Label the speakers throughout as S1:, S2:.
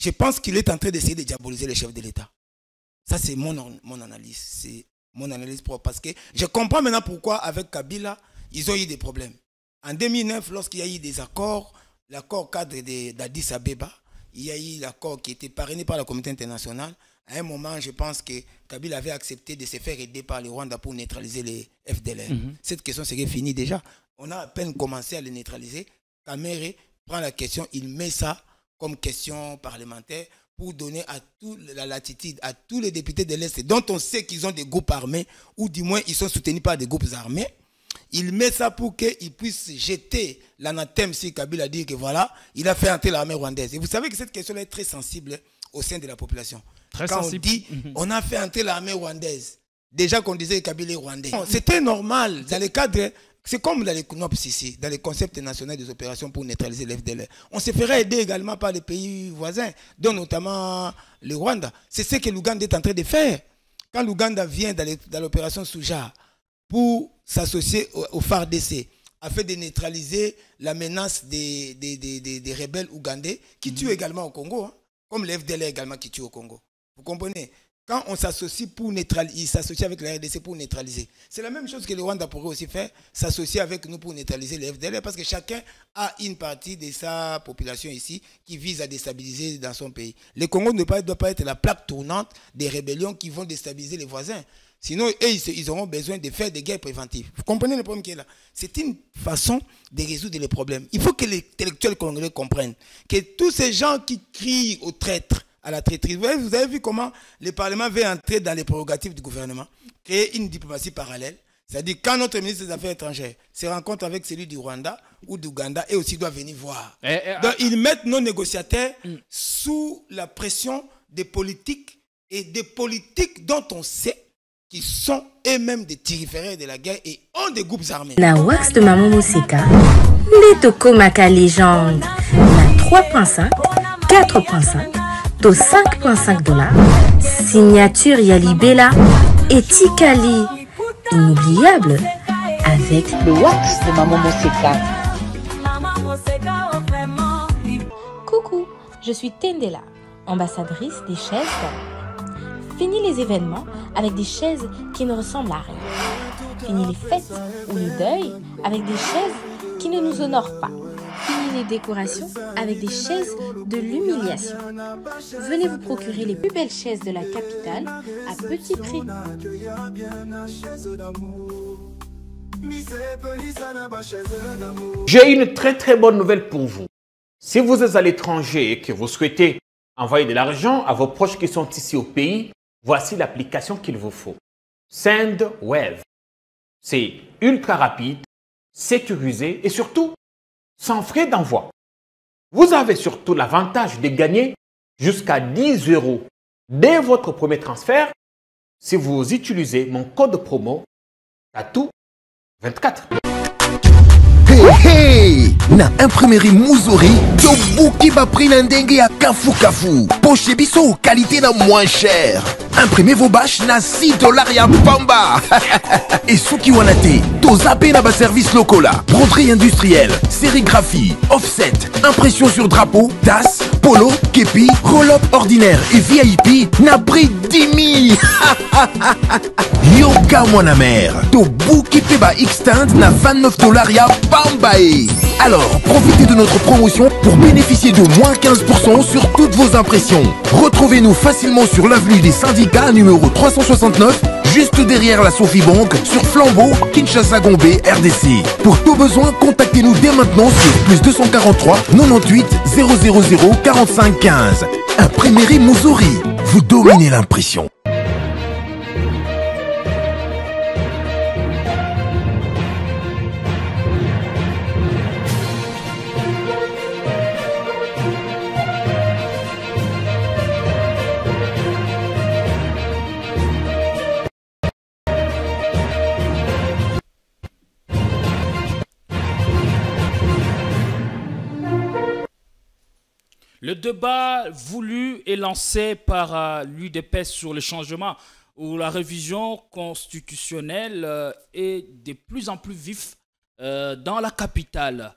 S1: Je pense qu'il est en train d'essayer de diaboliser les chefs de l'État. Ça, c'est mon analyse. C'est mon analyse propre. Parce que je comprends maintenant pourquoi, avec Kabila, ils ont eu des problèmes. En 2009, lorsqu'il y a eu des accords, l'accord cadre d'Addis Abeba, il y a eu l'accord qui était parrainé par la communauté internationale. À un moment, je pense que Kabila avait accepté de se faire aider par le Rwanda pour neutraliser les FDLR. Cette question serait finie déjà. On a à peine commencé à les neutraliser. Kamere prend la question, il met ça comme question parlementaire pour donner à la latitude à tous les députés de l'Est dont on sait qu'ils ont des groupes armés ou du moins ils sont soutenus par des groupes armés. Il met ça pour qu'ils puissent jeter l'anathème si Kabila dit que voilà, il a fait entrer l'armée rwandaise. Et vous savez que cette question-là est très sensible au sein de la population.
S2: Très
S1: Quand
S2: sensible.
S1: on dit on a fait entrer l'armée rwandaise, déjà qu'on disait que Kabila est rwandais. C'était normal dans le cadre. C'est comme dans les CNOPS ici, dans les concepts nationaux des opérations pour neutraliser l'FDLR. On se ferait aider également par les pays voisins, dont notamment le Rwanda. C'est ce que l'Ouganda est en train de faire. Quand l'Ouganda vient dans l'opération Souja pour s'associer au FARDC, afin de neutraliser la menace des rebelles ougandais qui tuent également au Congo, hein, comme les FDLR également qui tuent au Congo. Vous comprenez? Quand on s'associe pour neutraliser, il s'associe avec la RDC pour neutraliser. C'est la même chose que le Rwanda pourrait aussi faire, s'associer avec nous pour neutraliser les FDLR, parce que chacun a une partie de sa population ici qui vise à déstabiliser dans son pays. Le Congo ne doit pas être la plaque tournante des rébellions qui vont déstabiliser les voisins. Sinon, eux, ils auront besoin de faire des guerres préventives. Vous comprenez le problème qui est là? C'est une façon de résoudre les problèmes. Il faut que les intellectuels congolais comprennent que tous ces gens qui crient aux traîtres, à la traîtrise. Vous avez vu comment le Parlement veut entrer dans les prérogatives du gouvernement, créer une diplomatie parallèle. C'est-à-dire quand notre ministre des Affaires étrangères se rencontre avec celui du Rwanda ou d'Ouganda, et aussi doit venir voir. Donc ils mettent nos négociateurs sous la pression des politiques et des politiques dont on sait qu'ils sont eux-mêmes des tiriférés de la guerre et ont des groupes armés.
S3: Na wax de Maman Moussika, Netoko Maka légende, na 3.5, 4.5, to 5.5 $, signature Yalibela et Tikali, inoubliable, avec
S4: le wax de Maman Moussika.
S3: Coucou, je suis Tendela, ambassadrice des chaises. Fini les événements avec des chaises qui ne ressemblent à rien. Fini les fêtes ou le deuil avec des chaises qui ne nous honorent pas. Fini les décorations avec des chaises de l'humiliation. Venez vous procurer les plus belles chaises de la capitale à petit prix.
S5: J'ai une très bonne nouvelle pour vous. Si vous êtes à l'étranger et que vous souhaitez envoyer de l'argent à vos proches qui sont ici au pays, voici l'application qu'il vous faut. SendWave. C'est ultra rapide, sécurisé et surtout sans frais d'envoi. Vous avez surtout l'avantage de gagner jusqu'à 10 € dès votre premier transfert si vous utilisez mon code promo TATOU24.
S6: Hey, na imprimerie Muzuri, Tobuki va prix l'indenge à Kafu Kafu. Poche biso, qualité na moins cher. Imprimez vos bâches na 6 $ ya pamba. Et Suki Wanate, Tozape na ba service locola. Broderie industrielle, sérigraphie, offset, impression sur drapeau, tasse, polo, képi, roll-up ordinaire et VIP na prix 10 000. Yoka mon mère, Tobuki peba extend na 29 $ ya Bambae. Alors, profitez de notre promotion pour bénéficier de moins 15% sur toutes vos impressions. Retrouvez-nous facilement sur l'avenue des Syndicats numéro 369, juste derrière la Sophie Bank, sur Flambeau, Kinshasa Gombe, RDC. Pour tout besoin, contactez-nous dès maintenant sur plus 243 98 000 45 15. Imprimerie Muzuri, vous dominez l'impression.
S2: Le débat voulu et lancé par l'UDPS sur le changement ou la révision constitutionnelle est de plus en plus vif dans la capitale.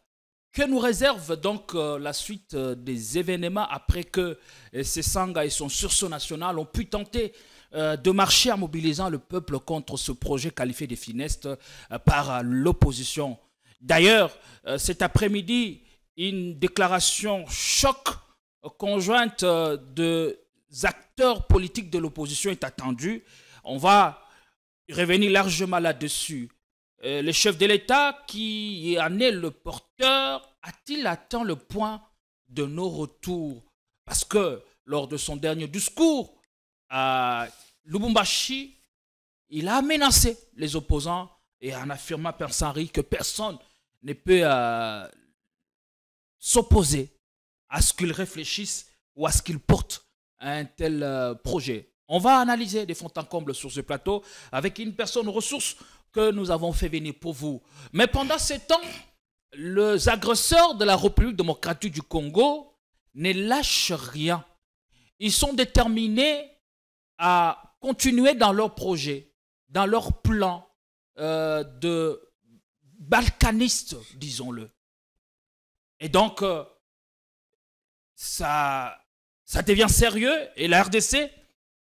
S2: Que nous réserve donc la suite des événements après que Sesanga et son sursaut national ont pu tenter de marcher en mobilisant le peuple contre ce projet qualifié de funeste par l'opposition. D'ailleurs, cet après-midi, une déclaration choc conjointe des acteurs politiques de l'opposition est attendue. On va revenir largement là-dessus. Le chef de l'État, qui en est le porteur, a-t-il atteint le point de nos retours? Parce que lors de son dernier discours à Lubumbashi, il a menacé les opposants et en affirmant Père-Henri que personne ne peut s'opposer à ce qu'ils réfléchissent ou à ce qu'ils portent un tel projet. On va analyser des fonds en comble sur ce plateau avec une personne ressource que nous avons fait venir pour vous. Mais pendant ce temps, les agresseurs de la République démocratique du Congo ne lâchent rien. Ils sont déterminés à continuer dans leur projet, dans leur plan de balkaniste, disons-le. Et donc, ça devient sérieux et la RDC,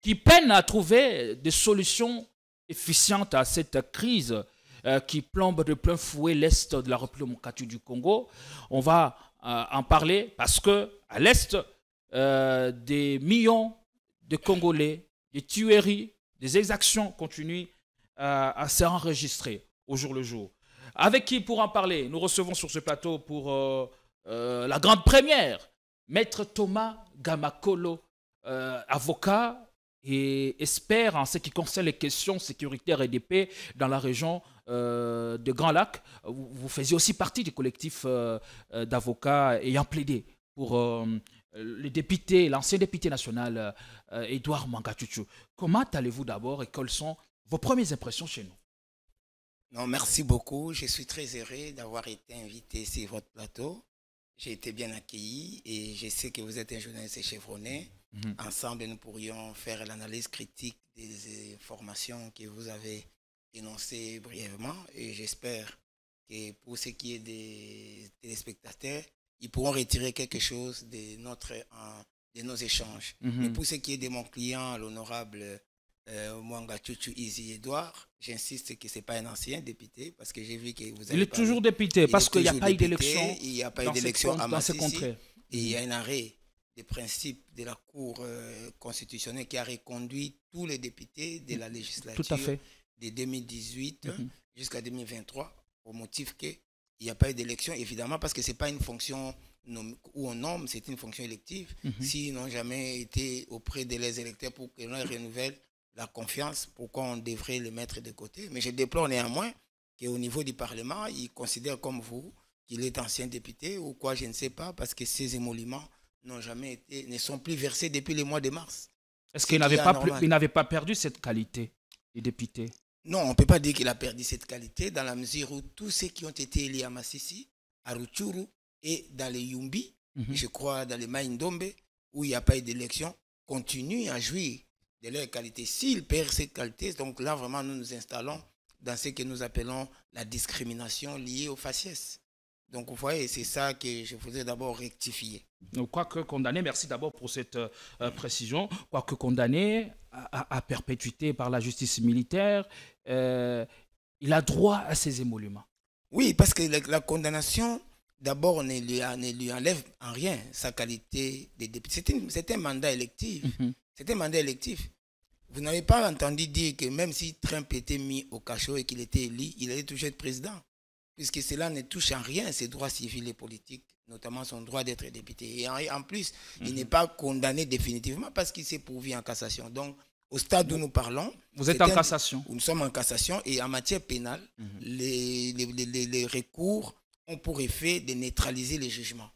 S2: qui peine à trouver des solutions efficientes à cette crise qui plombe de plein fouet l'Est de la République démocratique du Congo. On va en parler parce qu'à l'Est, des millions de Congolais, des tueries, des exactions continuent à s'enregistrer au jour le jour. Avec qui pour en parler? Nous recevons sur ce plateau pour la grande première, Maître Thomas Gamakolo, avocat et expert en ce qui concerne les questions sécuritaires et de paix dans la région de Grand Lac. Vous faisiez aussi partie du collectif d'avocats ayant plaidé pour le député, l'ancien député national Edouard Mangatutu. Comment allez-vous d'abord et quelles sont vos premières impressions chez nous?
S1: Non, merci beaucoup. Je suis très heureux d'avoir été invité sur votre plateau. J'ai été bien accueilli et je sais que vous êtes un journaliste chevronné. Ensemble, nous pourrions faire l'analyse critique des informations que vous avez énoncées brièvement. Et j'espère que pour ce qui est des téléspectateurs, ils pourront retirer quelque chose de nos échanges. Mais pour ce qui est de mon client, l'honorable Mangatutu Izi Edouard, j'insiste que ce n'est pas un ancien député parce que j'ai vu que vous avez
S2: Il est toujours député parce qu'il n'y a pas eu d'élection.
S1: Il n'y a pas eu d'élection à Massissi.
S2: Et
S1: il y a un arrêt des principes de la Cour constitutionnelle qui a reconduit tous les députés de la législature de 2018 jusqu'à 2023 au motif qu'il n'y a pas eu d'élection, évidemment, parce que ce n'est pas une fonction où on nomme, c'est une fonction élective. S'ils n'ont jamais été auprès de les électeurs pour que l'on renouvelle la confiance, pourquoi on devrait les mettre de côté? Mais je déplore néanmoins qu'au niveau du Parlement, ils considèrent comme vous qu'il est ancien député ou quoi, je ne sais pas, parce que ces émoluments ne sont plus versés depuis le mois de mars.
S2: Est-ce qu'il n'avait pas perdu cette qualité, les députés?
S1: Non, on ne peut pas dire qu'il a perdu cette qualité dans la mesure où tous ceux qui ont été élus à Massissi, à Rutshuru et dans les Yumbi, je crois dans les Maïndombe, où il n'y a pas eu d'élection, continuent à jouir de leur qualité. S'ils perdent cette qualité, donc là vraiment nous nous installons dans ce que nous appelons la discrimination liée au faciès. Donc vous voyez, c'est ça que je voudrais d'abord rectifier.
S2: Quoique condamné, merci d'abord pour cette précision, quoique condamné à perpétuité par la justice militaire, il a droit à ses émoluments. Oui, parce que la condamnation, d'abord, ne lui enlève en rien sa qualité de député. C'est un mandat électif. C'est un mandat électif. Vous n'avez pas entendu dire que même si Trump était mis au cachot et qu'il était élu, il allait toujours être président. Puisque cela ne touche en rien ses droits civils et politiques, notamment son droit d'être député. Et en plus, il n'est pas condamné définitivement parce qu'il s'est pourvu en cassation. Donc, au stade où nous parlons... Vous êtes en cassation?
S1: Nous sommes en cassation et en matière pénale, les recours ont pour effet de neutraliser les jugements.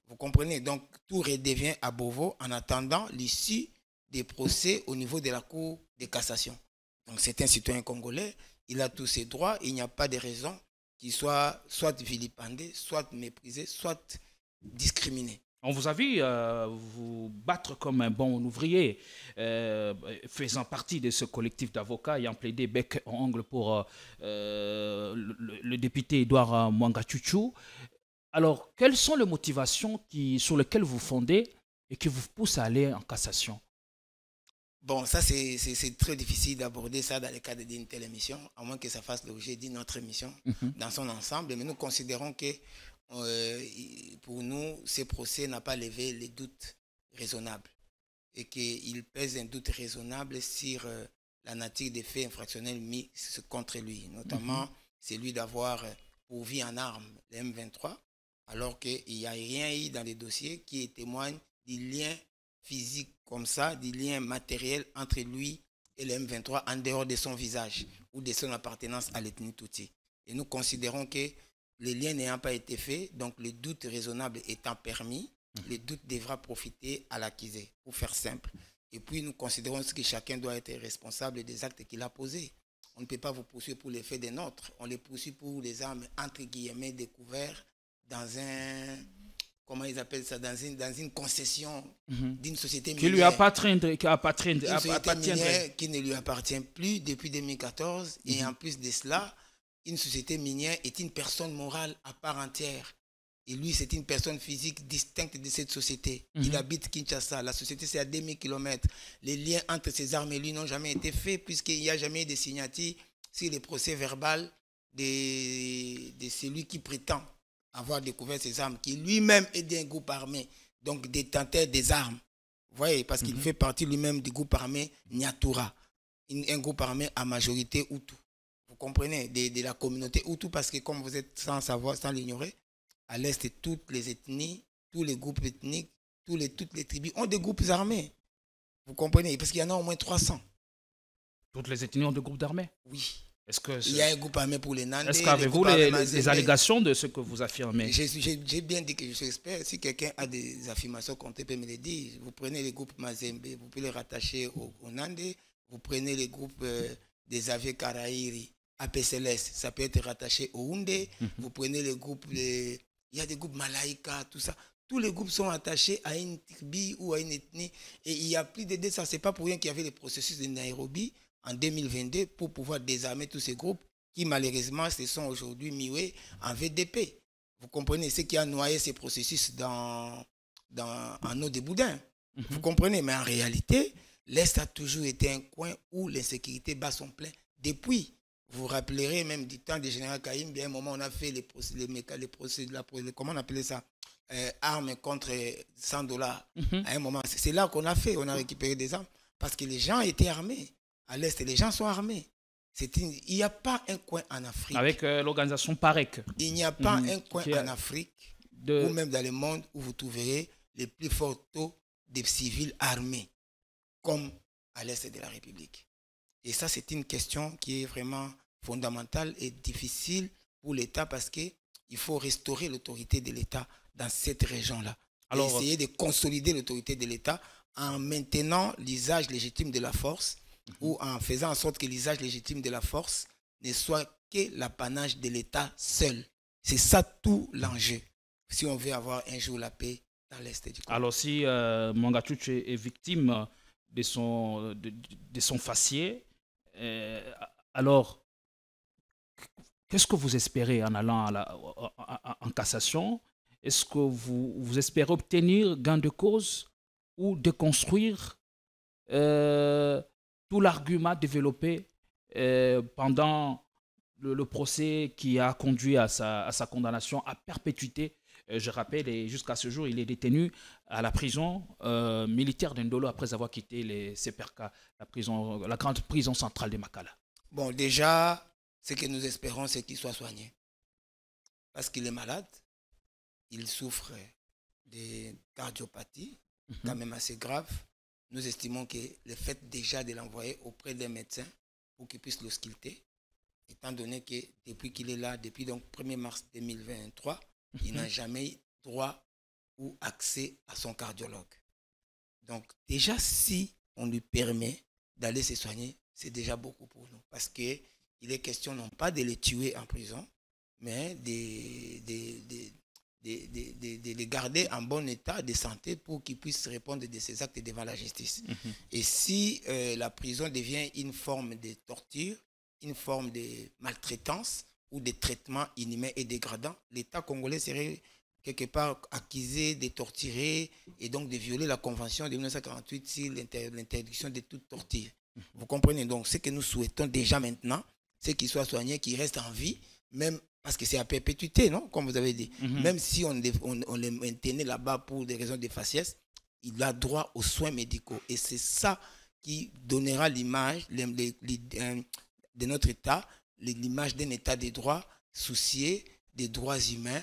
S1: Vous comprenez? Donc, tout redevient à Beauvau en attendant l'issue des procès au niveau de la Cour de cassation. Donc, c'est un citoyen congolais, il a tous ses droits, il n'y a pas de raison qu'il soit vilipendé, soit méprisé, soit discriminé. On vous a vu vous battre comme un bon ouvrier, faisant partie de ce collectif d'avocats ayant plaidé bec en ongle pour le député Edouard Mangatutu.
S2: Alors, quelles sont les motivations sur lesquelles vous fondez et qui vous poussent à aller en cassation?
S1: Bon, ça, c'est très difficile d'aborder ça dans le cadre d'une telle émission, à moins que ça fasse l'objet d'une autre émission dans son ensemble. Mais nous considérons que, pour nous, ce procès n'a pas levé les doutes raisonnables et qu'il pèse un doute raisonnable sur la nature des faits infractionnels mis contre lui, notamment celui d'avoir pourvu en armes les M23, alors qu'il n'y a rien eu dans les dossiers qui témoigne du lien physique comme ça, du lien matériel entre lui et le M23 en dehors de son visage ou de son appartenance à l'ethnie Tutsi. Et nous considérons que le lien n'ayant pas été fait, donc le doute raisonnable étant permis, le doute devra profiter à l'accusé, pour faire simple. Et puis nous considérons que chacun doit être responsable des actes qu'il a posés. On ne peut pas vous poursuivre pour les faits des nôtres, on les poursuit pour les armes entre guillemets découvertes dans un... Comment ils appellent ça, dans une concession d'une société minière.
S2: Qui lui appartient,
S1: qui ne lui appartient plus depuis 2014. Et en plus de cela, une société minière est une personne morale à part entière. Et lui, c'est une personne physique distincte de cette société. Il habite Kinshasa. La société, c'est à 2000 km. Les liens entre ces armes et lui n'ont jamais été faits puisqu'il n'y a jamais eu de signature sur les procès verbal de celui qui prétend avoir découvert ces armes, qui lui-même est d'un groupe armé, donc détenteur des armes. Vous voyez, parce qu'il fait partie lui-même du groupe armé Nyatura, un groupe armé à majorité Hutu. Vous comprenez, de la communauté Hutu, parce que comme vous êtes sans savoir, sans l'ignorer, à l'Est, toutes les ethnies, tous les groupes ethniques, toutes les tribus ont des groupes armés. Vous comprenez, parce qu'il y en a au moins 300.
S2: Toutes les ethnies ont des groupes d'armées?
S1: Oui.
S2: Il
S1: y a un groupe armé pour les Nandés.
S2: Est-ce qu'avez-vous les allégations de ce que vous affirmez?
S1: J'ai bien dit que je suis expert. Si quelqu'un a des affirmations comptées, peut me les dire. Vous prenez les groupes Mazembe, vous pouvez les rattacher aux Nandés. Vous prenez les groupes des Ave Karaïri, APCLS, ça peut être rattaché aux Houndé. Vous prenez les groupes, il y a des groupes Malaïka, tout ça. Tous les groupes sont attachés à une tribu ou à une ethnie. Et il y a plus de 200. Ce n'est pas pour rien qu'il y avait les processus de Nairobi en 2022 pour pouvoir désarmer tous ces groupes qui malheureusement se sont aujourd'hui mués en VDP. Vous comprenez, ce qui a noyé ces processus en eau de boudin. Vous comprenez, mais en réalité, l'Est a toujours été un coin où l'insécurité bat son plein depuis. Vous vous rappellerez même du temps du général Kaïm, à un moment on a fait les procès, comment on appelait ça, armes contre $100. À un moment, c'est là qu'on a fait, on a récupéré des armes parce que les gens étaient armés. À l'Est, les gens sont armés. Il n'y a pas un coin en Afrique.
S2: Avec l'organisation PAREC.
S1: Il n'y a pas un coin en Afrique ou même dans le monde où vous trouverez les plus forts taux de civils armés comme à l'Est de la République. Et ça, c'est une question qui est vraiment fondamentale et difficile pour l'État parce qu'il faut restaurer l'autorité de l'État dans cette région-là. Alors, essayer de consolider l'autorité de l'État en maintenant l'usage légitime de la force ou en faisant en sorte que l'usage légitime de la force ne soit que l'apanage de l'État seul. C'est ça tout l'enjeu, si on veut avoir un jour la paix dans l'Est du Congo.
S2: Alors si Mangatuche est victime de son faciès, alors qu'est-ce que vous espérez en allant en cassation? Est-ce que vous espérez obtenir gain de cause ou déconstruire tout l'argument développé pendant le procès qui a conduit à sa condamnation à perpétuité? Je rappelle, et jusqu'à ce jour, il est détenu à la prison militaire d'Indolo après avoir quitté les CPRK, la grande prison centrale de Makala.
S1: Bon, déjà, ce que nous espérons, c'est qu'il soit soigné. Parce qu'il est malade, il souffre de cardiopathie, quand même assez grave. Nous estimons que le fait déjà de l'envoyer auprès d'un médecin pour qu'il puisse l'ausculter, étant donné que depuis qu'il est là, depuis donc 1er mars 2023, il n'a jamais eu droit ou accès à son cardiologue. Donc déjà, si on lui permet d'aller se soigner, c'est déjà beaucoup pour nous. Parce qu'il est question non pas de les tuer en prison, mais de les garder en bon état de santé pour qu'ils puissent répondre de ces actes devant la justice. Et si la prison devient une forme de torture, une forme de maltraitance ou de traitement inhumain et dégradant, l'État congolais serait quelque part accusé de torturer et donc de violer la convention de 1948 sur l'interdiction de toute torture. Vous comprenez? Donc ce que nous souhaitons déjà maintenant, c'est qu'il soit soigné, qu'il reste en vie, même parce que c'est à perpétuité, non? Comme vous avez dit. Même si on le maintenait là-bas pour des raisons de faciès, il a droit aux soins médicaux. Et c'est ça qui donnera l'image de notre État, l'image d'un État des droits, soucié des droits humains,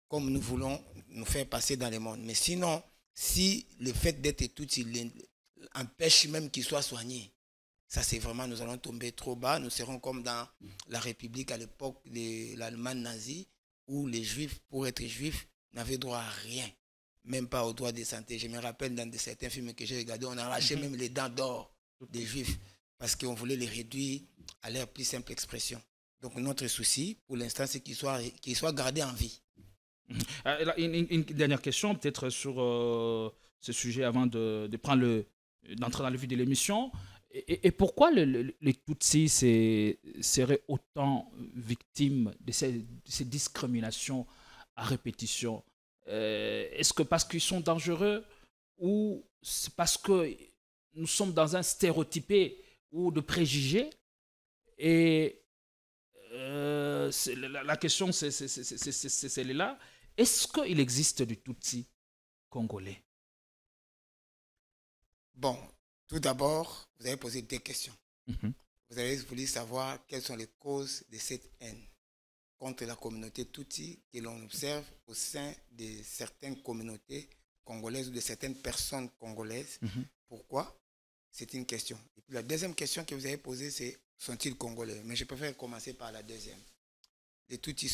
S1: comme nous voulons nous faire passer dans le monde. Mais sinon, si le fait d'être tout, il empêche même qu'il soit soigné, ça c'est vraiment, nous allons tomber trop bas. Nous serons comme dans la République à l'époque de l'Allemagne nazie, où les Juifs, pour être Juifs, n'avaient droit à rien, même pas aux droits de santé. Je me rappelle dans certains films que j'ai regardés, on arrachait même les dents d'or des Juifs parce qu'on voulait les réduire à leur plus simple expression. Donc notre souci, pour l'instant, c'est qu'ils soient gardés en vie.
S2: Une dernière question, peut-être sur ce sujet avant d'entrer dans le vif de l'émission. Et pourquoi les Tutsis seraient autant victimes de ces discriminations à répétition? Est-ce que parce qu'ils sont dangereux ou c'est parce que nous sommes dans un stéréotypé ou de préjugés? Et la question, c'est celle-là. Est-ce qu'il existe du Tutsi congolais?
S1: Bon, tout d'abord, vous avez posé deux questions. Vous avez voulu savoir quelles sont les causes de cette haine contre la communauté Tutsi que l'on observe au sein de certaines communautés congolaises ou de certaines personnes congolaises. Pourquoi? C'est une question. Et puis la deuxième question que vous avez posée, c'est sont-ils congolais? Mais je préfère commencer par la deuxième. Les Tutsis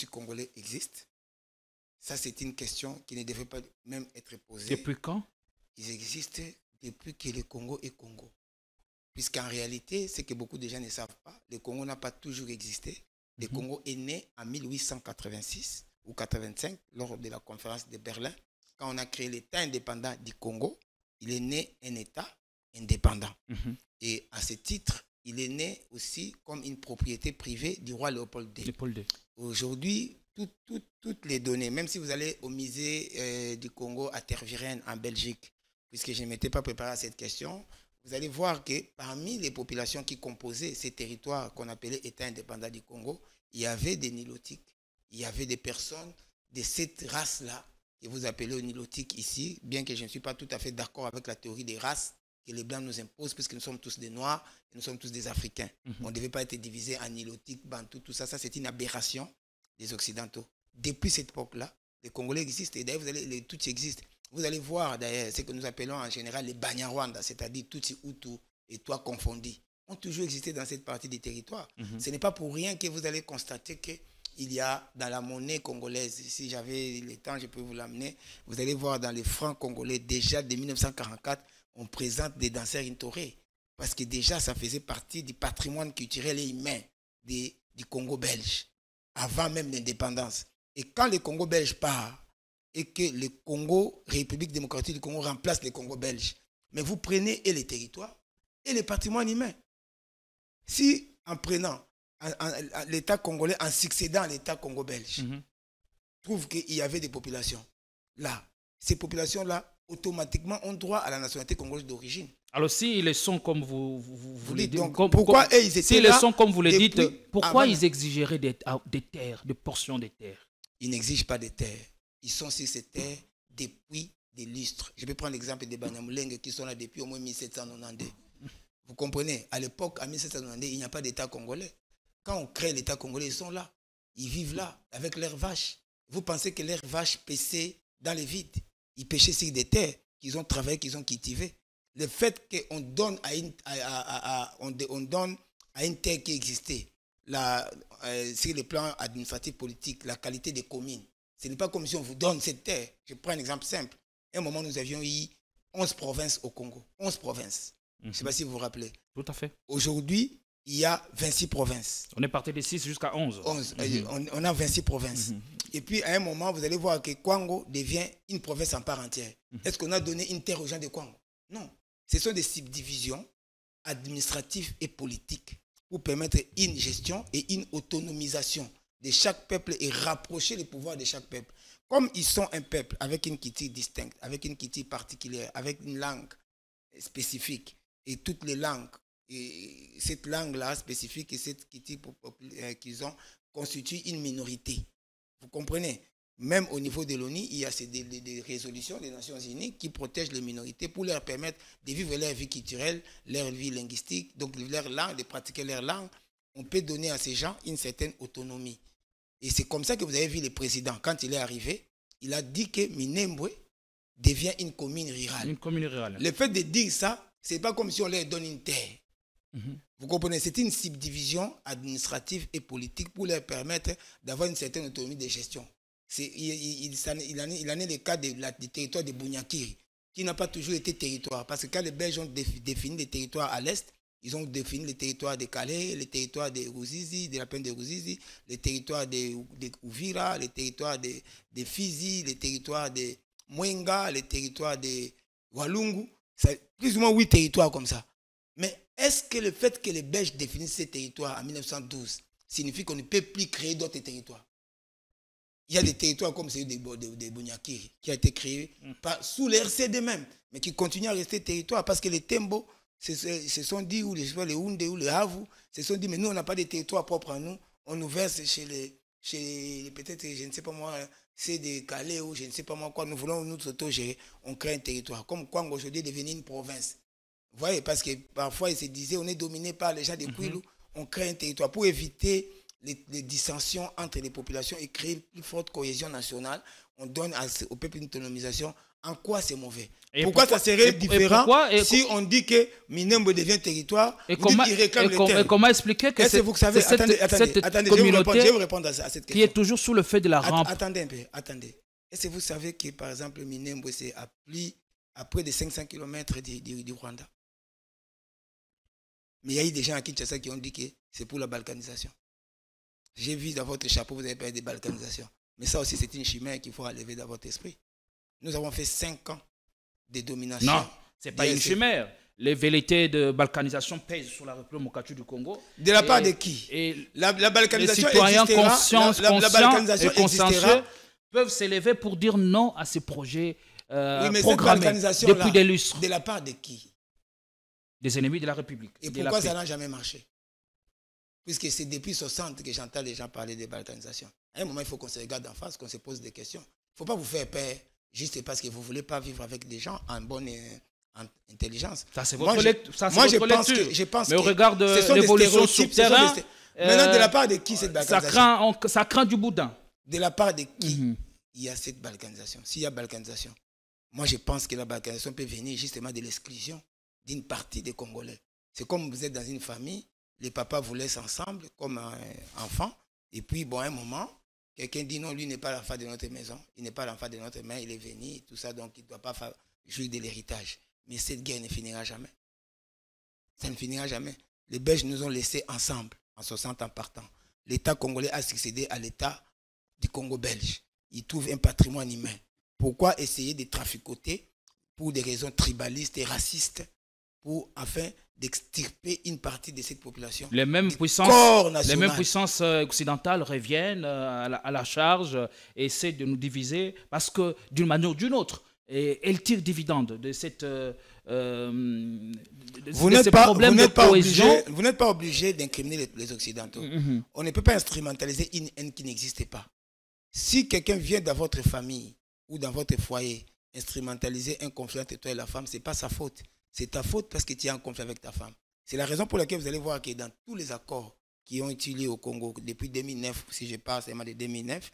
S1: congolais existent. Ça, c'est une question qui ne devrait pas même être posée.
S2: Depuis quand?
S1: Ils existent depuis que le Congo est Congo. Puisqu'en réalité, ce que beaucoup de gens ne savent pas, le Congo n'a pas toujours existé. Le Congo est né en 1886 ou 85, lors de la conférence de Berlin. Quand on a créé l'État indépendant du Congo, il est né un État indépendant. Et à ce titre, il est né aussi comme une propriété privée du roi Léopold II. Aujourd'hui, toutes les données, même si vous allez au musée du Congo à Tervuren en Belgique, puisque je ne m'étais pas préparé à cette question, vous allez voir que parmi les populations qui composaient ces territoires qu'on appelait État indépendant du Congo, il y avait des Nilotiques, il y avait des personnes de cette race-là, que vous appelez Nilotiques ici, bien que je ne suis pas tout à fait d'accord avec la théorie des races que les Blancs nous imposent, puisque nous sommes tous des Noirs et nous sommes tous des Africains. On ne devait pas être divisé en Nilotiques, Bantou, tout ça. Ça, c'est une aberration des Occidentaux. Depuis cette époque-là, les Congolais existent, et d'ailleurs, les Tutsis existent. Vous allez voir d'ailleurs ce que nous appelons en général les Banyarwanda, c'est-à-dire Tutsi, Hutu et Twa confondus, ont toujours existé dans cette partie du territoire. Ce n'est pas pour rien que vous allez constater qu'il y a dans la monnaie congolaise, si j'avais le temps, je peux vous l'amener, vous allez voir dans les francs congolais, déjà de 1944, on présente des danseurs intorés. Parce que déjà, ça faisait partie du patrimoine culturel et humain du Congo belge, avant même l'indépendance. Et quand le Congo belge part, et que le Congo, République démocratique du Congo, remplace le Congo belge, mais vous prenez et les territoires et le patrimoine humain. Si en prenant l'État congolais, en succédant à l'État Congo belge, trouve qu'il y avait des populations là, ces populations-là, automatiquement, ont droit à la nationalité congolaise d'origine.
S2: Alors, s'ils le sont comme vous le dites,
S1: pourquoi ils étaient
S2: s'ils
S1: là,
S2: le sont comme vous le dites, pourquoi
S1: avant,
S2: ils exigeraient des terres, des portions de terres?
S1: Ils n'exigent pas de terres. Ils sont sur ces terres depuis des lustres. Je vais prendre l'exemple des Banyamulenge qui sont là depuis au moins 1792. Vous comprenez? À l'époque, en 1792, il n'y a pas d'État congolais. Quand on crée l'État congolais, ils sont là. Ils vivent là, avec leurs vaches. Vous pensez que leurs vaches paissaient dans les vides? Ils pêchaient sur des terres qu'ils ont travaillées, qu'ils ont cultivées. Le fait qu'on donne on donne à une terre qui existait, sur le plan administratif politique, la qualité des communes, ce n'est pas comme si on vous donne cette terre. Je prends un exemple simple. À un moment, nous avions eu 11 provinces au Congo. 11 provinces. Je ne sais pas si vous vous rappelez.
S2: Tout à fait.
S1: Aujourd'hui, il y a 26 provinces.
S2: On est parti de 6 jusqu'à 11.
S1: On a 26 provinces. Et puis, à un moment, vous allez voir que Kwango devient une province en part entière. Est-ce qu'on a donné une terre aux gens de Kwango? Non. Ce sont des subdivisions administratives et politiques pour permettre une gestion et une autonomisation de chaque peuple et rapprocher les pouvoirs de chaque peuple. Comme ils sont un peuple avec une culture distincte, avec une culture particulière, avec une langue spécifique, et toutes les langues, et cette langue-là spécifique et cette culture qu'ils ont constitue une minorité. Vous comprenez? Même au niveau de l'ONU, il y a des résolutions des Nations Unies qui protègent les minorités pour leur permettre de vivre leur vie culturelle, leur vie linguistique, donc leur langue, de pratiquer leur langue. On peut donner à ces gens une certaine autonomie. Et c'est comme ça que vous avez vu le président, quand il est arrivé, il a dit que Minembwe devient une commune rurale.
S2: Une commune rurale.
S1: Le fait de dire ça, ce n'est pas comme si on leur donne une terre. Vous comprenez? C'est une subdivision administrative et politique pour leur permettre d'avoir une certaine autonomie de gestion. Il en est le cas du territoire de Bunyakiri, qui n'a pas toujours été territoire. Parce que quand les Belges ont défini les territoires à l'est, ils ont défini les territoires de Calais, les territoires de Ruzizi, de la plaine de Ruzizi, les territoires de Uvira, les territoires de Fizi, les territoires de Mwenga, les territoires de Walungu. C'est plus ou moins 8 territoires comme ça. Mais est-ce que le fait que les Belges définissent ces territoires en 1912 signifie qu'on ne peut plus créer d'autres territoires? Il y a des territoires comme celui de Bunyakiri qui a été créé sous les RCD même, mais qui continue à rester territoire parce que les Tembo se sont dit, ou les Houndé ou les Havu, se sont dit, mais nous on n'a pas de territoire propre à nous, on nous verse chez les peut-être, je ne sais pas moi, c'est des Calais ou je ne sais pas moi quoi, nous voulons nous s'auto-gérer, on crée un territoire. Comme Kwango aujourd'hui est devenu une province. Vous voyez, parce que parfois ils se disaient, on est dominé par les gens de Kwilu, on crée un territoire pour éviter les dissensions entre les populations et créer une plus forte cohésion nationale. On donne au peuple une autonomisation. En quoi c'est mauvais? Pourquoi ça serait différent si on dit que Minembwe devient territoire et comment
S2: expliquer que
S1: vous savez, attendez, je vais vous répondre à cette question.
S2: Qui est toujours sous le fait de la rampe.
S1: Attendez un peu, attendez. Est-ce que vous savez que par exemple Minembwe c'est à près de 500 km du Rwanda? Mais il y a eu des gens à Kinshasa qui ont dit que c'est pour la balkanisation. J'ai vu dans votre chapeau, vous avez parlé de balkanisation. Mais ça aussi, c'est une chimère qu'il faut enlever dans votre esprit. Nous avons fait 5 ans de domination.
S2: Non, ce n'est pas une chimère. Les velléités de balkanisation pèsent sur la République démocratique du Congo.
S1: De la part de qui? La balkanisation
S2: les citoyens conscients
S1: et
S2: consensueux peuvent s'élever pour dire non à ces projets
S1: mais
S2: programmés depuis des lustres.
S1: De la part de qui?
S2: Des ennemis de la République.
S1: Et pourquoi ça n'a jamais marché? Puisque c'est depuis 60 que j'entends les gens parler de balkanisation. À un moment, il faut qu'on se regarde en face, qu'on se pose des questions. Il ne faut pas vous faire peur juste parce que vous ne voulez pas vivre avec des gens en bonne intelligence.
S2: Ça, c'est votre lecture.
S1: Je pense
S2: mais au regard de l'évolution sur terrain,
S1: maintenant, de la part de qui cette balkanisation?
S2: Ça craint du boudin.
S1: De la part de qui il y a cette balkanisation? S'il y a balkanisation, moi, je pense que la balkanisation peut venir justement de l'exclusion d'une partie des Congolais. C'est comme vous êtes dans une famille, les papas vous laissent ensemble comme enfants. Et puis, bon, à un moment, quelqu'un dit non, lui n'est pas l'enfant de notre maison. Il n'est pas l'enfant de notre mère, il est venu, tout ça, donc il ne doit pas jouir de l'héritage. Mais cette guerre ne finira jamais. Ça ne finira jamais. Les Belges nous ont laissés ensemble, en 60 ans partant. L'État congolais a succédé à l'État du Congo belge. Il trouve un patrimoine humain. Pourquoi essayer de traficoter pour des raisons tribalistes et racistes afin d'extirper une partie de cette population?
S2: Les mêmes puissances occidentales reviennent à la charge et essaient de nous diviser parce que d'une manière ou d'une autre, elles tirent dividende de cette
S1: vous n'êtes pas obligé d'incriminer les Occidentaux. On ne peut pas instrumentaliser une haine qui n'existe pas. Si quelqu'un vient dans votre famille ou dans votre foyer instrumentaliser un conflit entre toi et la femme, ce n'est pas sa faute. C'est ta faute parce que tu es en conflit avec ta femme. C'est la raison pour laquelle vous allez voir que dans tous les accords qui ont été liés au Congo depuis 2009, si je parle seulement de 2009,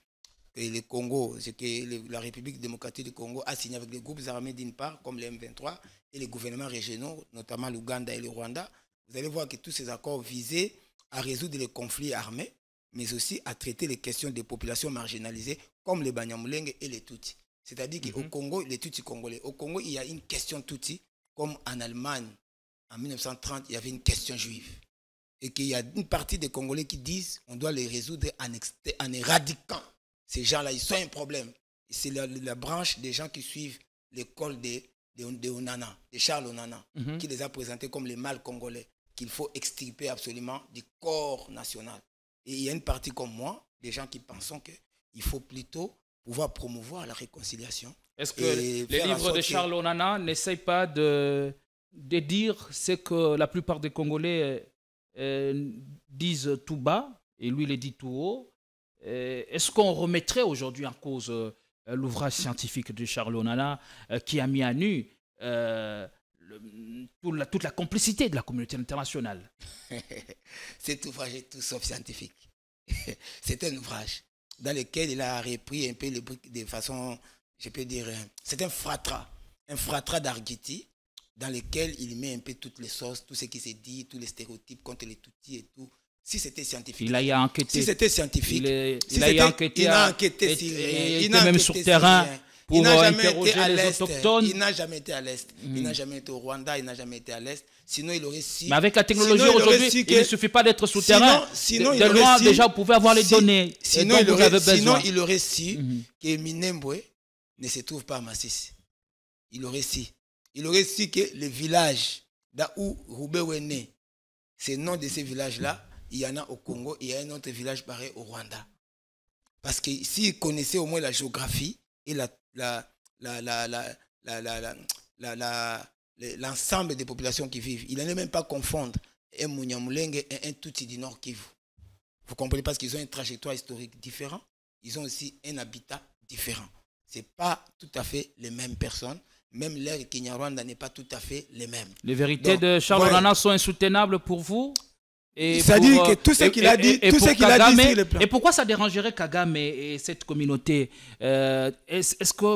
S1: que le Congo, c'est que la République démocratique du Congo a signé avec les groupes armés d'une part, comme les M23, et les gouvernements régionaux, notamment l'Ouganda et le Rwanda, vous allez voir que tous ces accords visaient à résoudre les conflits armés, mais aussi à traiter les questions des populations marginalisées, comme les Banyamulenge et les Tutsis. C'est-à-dire qu'au Congo, les Tutsis congolais, au Congo, il y a une question Tutsi, comme en Allemagne, en 1930, il y avait une question juive. Et qu'il y a une partie des Congolais qui disent qu'on doit les résoudre en éradiquant. Ces gens-là, ils sont un problème. C'est la branche des gens qui suivent l'école de Onana, de Charles Onana, qui les a présentés comme les mâles congolais, qu'il faut extirper absolument du corps national. Et il y a une partie comme moi, des gens qui pensent qu'il faut plutôt pouvoir promouvoir la réconciliation.
S2: Est-ce que les livres de Charles Onana n'essayent pas de dire ce que la plupart des Congolais disent tout bas, et lui les dit tout haut? Est-ce qu'on remettrait aujourd'hui en cause l'ouvrage scientifique de Charles Onana qui a mis à nu toute la complicité de la communauté internationale?
S1: Cet ouvrage est tout sauf scientifique. C'est un ouvrage dans lequel il a repris un peu les briques de façon, je peux dire, c'est un fratras d'Argiti, dans lequel il met un peu toutes les sources, tout ce qui s'est dit, tous les stéréotypes contre les Tutsis et tout. Si c'était scientifique.
S2: Il a enquêté.
S1: Si c'était scientifique.
S2: Il a enquêté.
S1: Il a enquêté.
S2: Il était même sur terrain pour interroger les autochtones.
S1: Il n'a jamais été à l'Est. Il n'a jamais été au Rwanda. Il n'a jamais été à l'Est. Sinon, il aurait su.
S2: Mais avec la technologie aujourd'hui, il ne suffit pas d'être sur terrain. De loin, déjà, vous pouvez avoir les données.
S1: Sinon, il aurait su que Minembwe ne se trouve pas à Masisi. Il aurait su. Il aurait su que le village où Roubaix est né, c'est le nom de ces villages-là. Il y en a au Congo, il y a un autre village pareil au Rwanda. Parce que s'il connaissait au moins la géographie et l'ensemble des populations qui vivent, il n'allait même pas confondre un Munyamulenge et un Tutsi du Nord Kivu. Vous comprenez, parce qu'ils ont une trajectoire historique différente, ils ont aussi un habitat différent. Ce n'est pas tout à fait les mêmes personnes. Même l'air Kinyarwanda n'est pas tout à fait les mêmes.
S2: Les vérités de Charles Onana sont insoutenables pour vous?
S1: C'est-à-dire que tout ce qu'il a dit, tout ce qu'il a dit sur le plan.
S2: Et pourquoi ça dérangerait Kagame et cette communauté? Est-ce que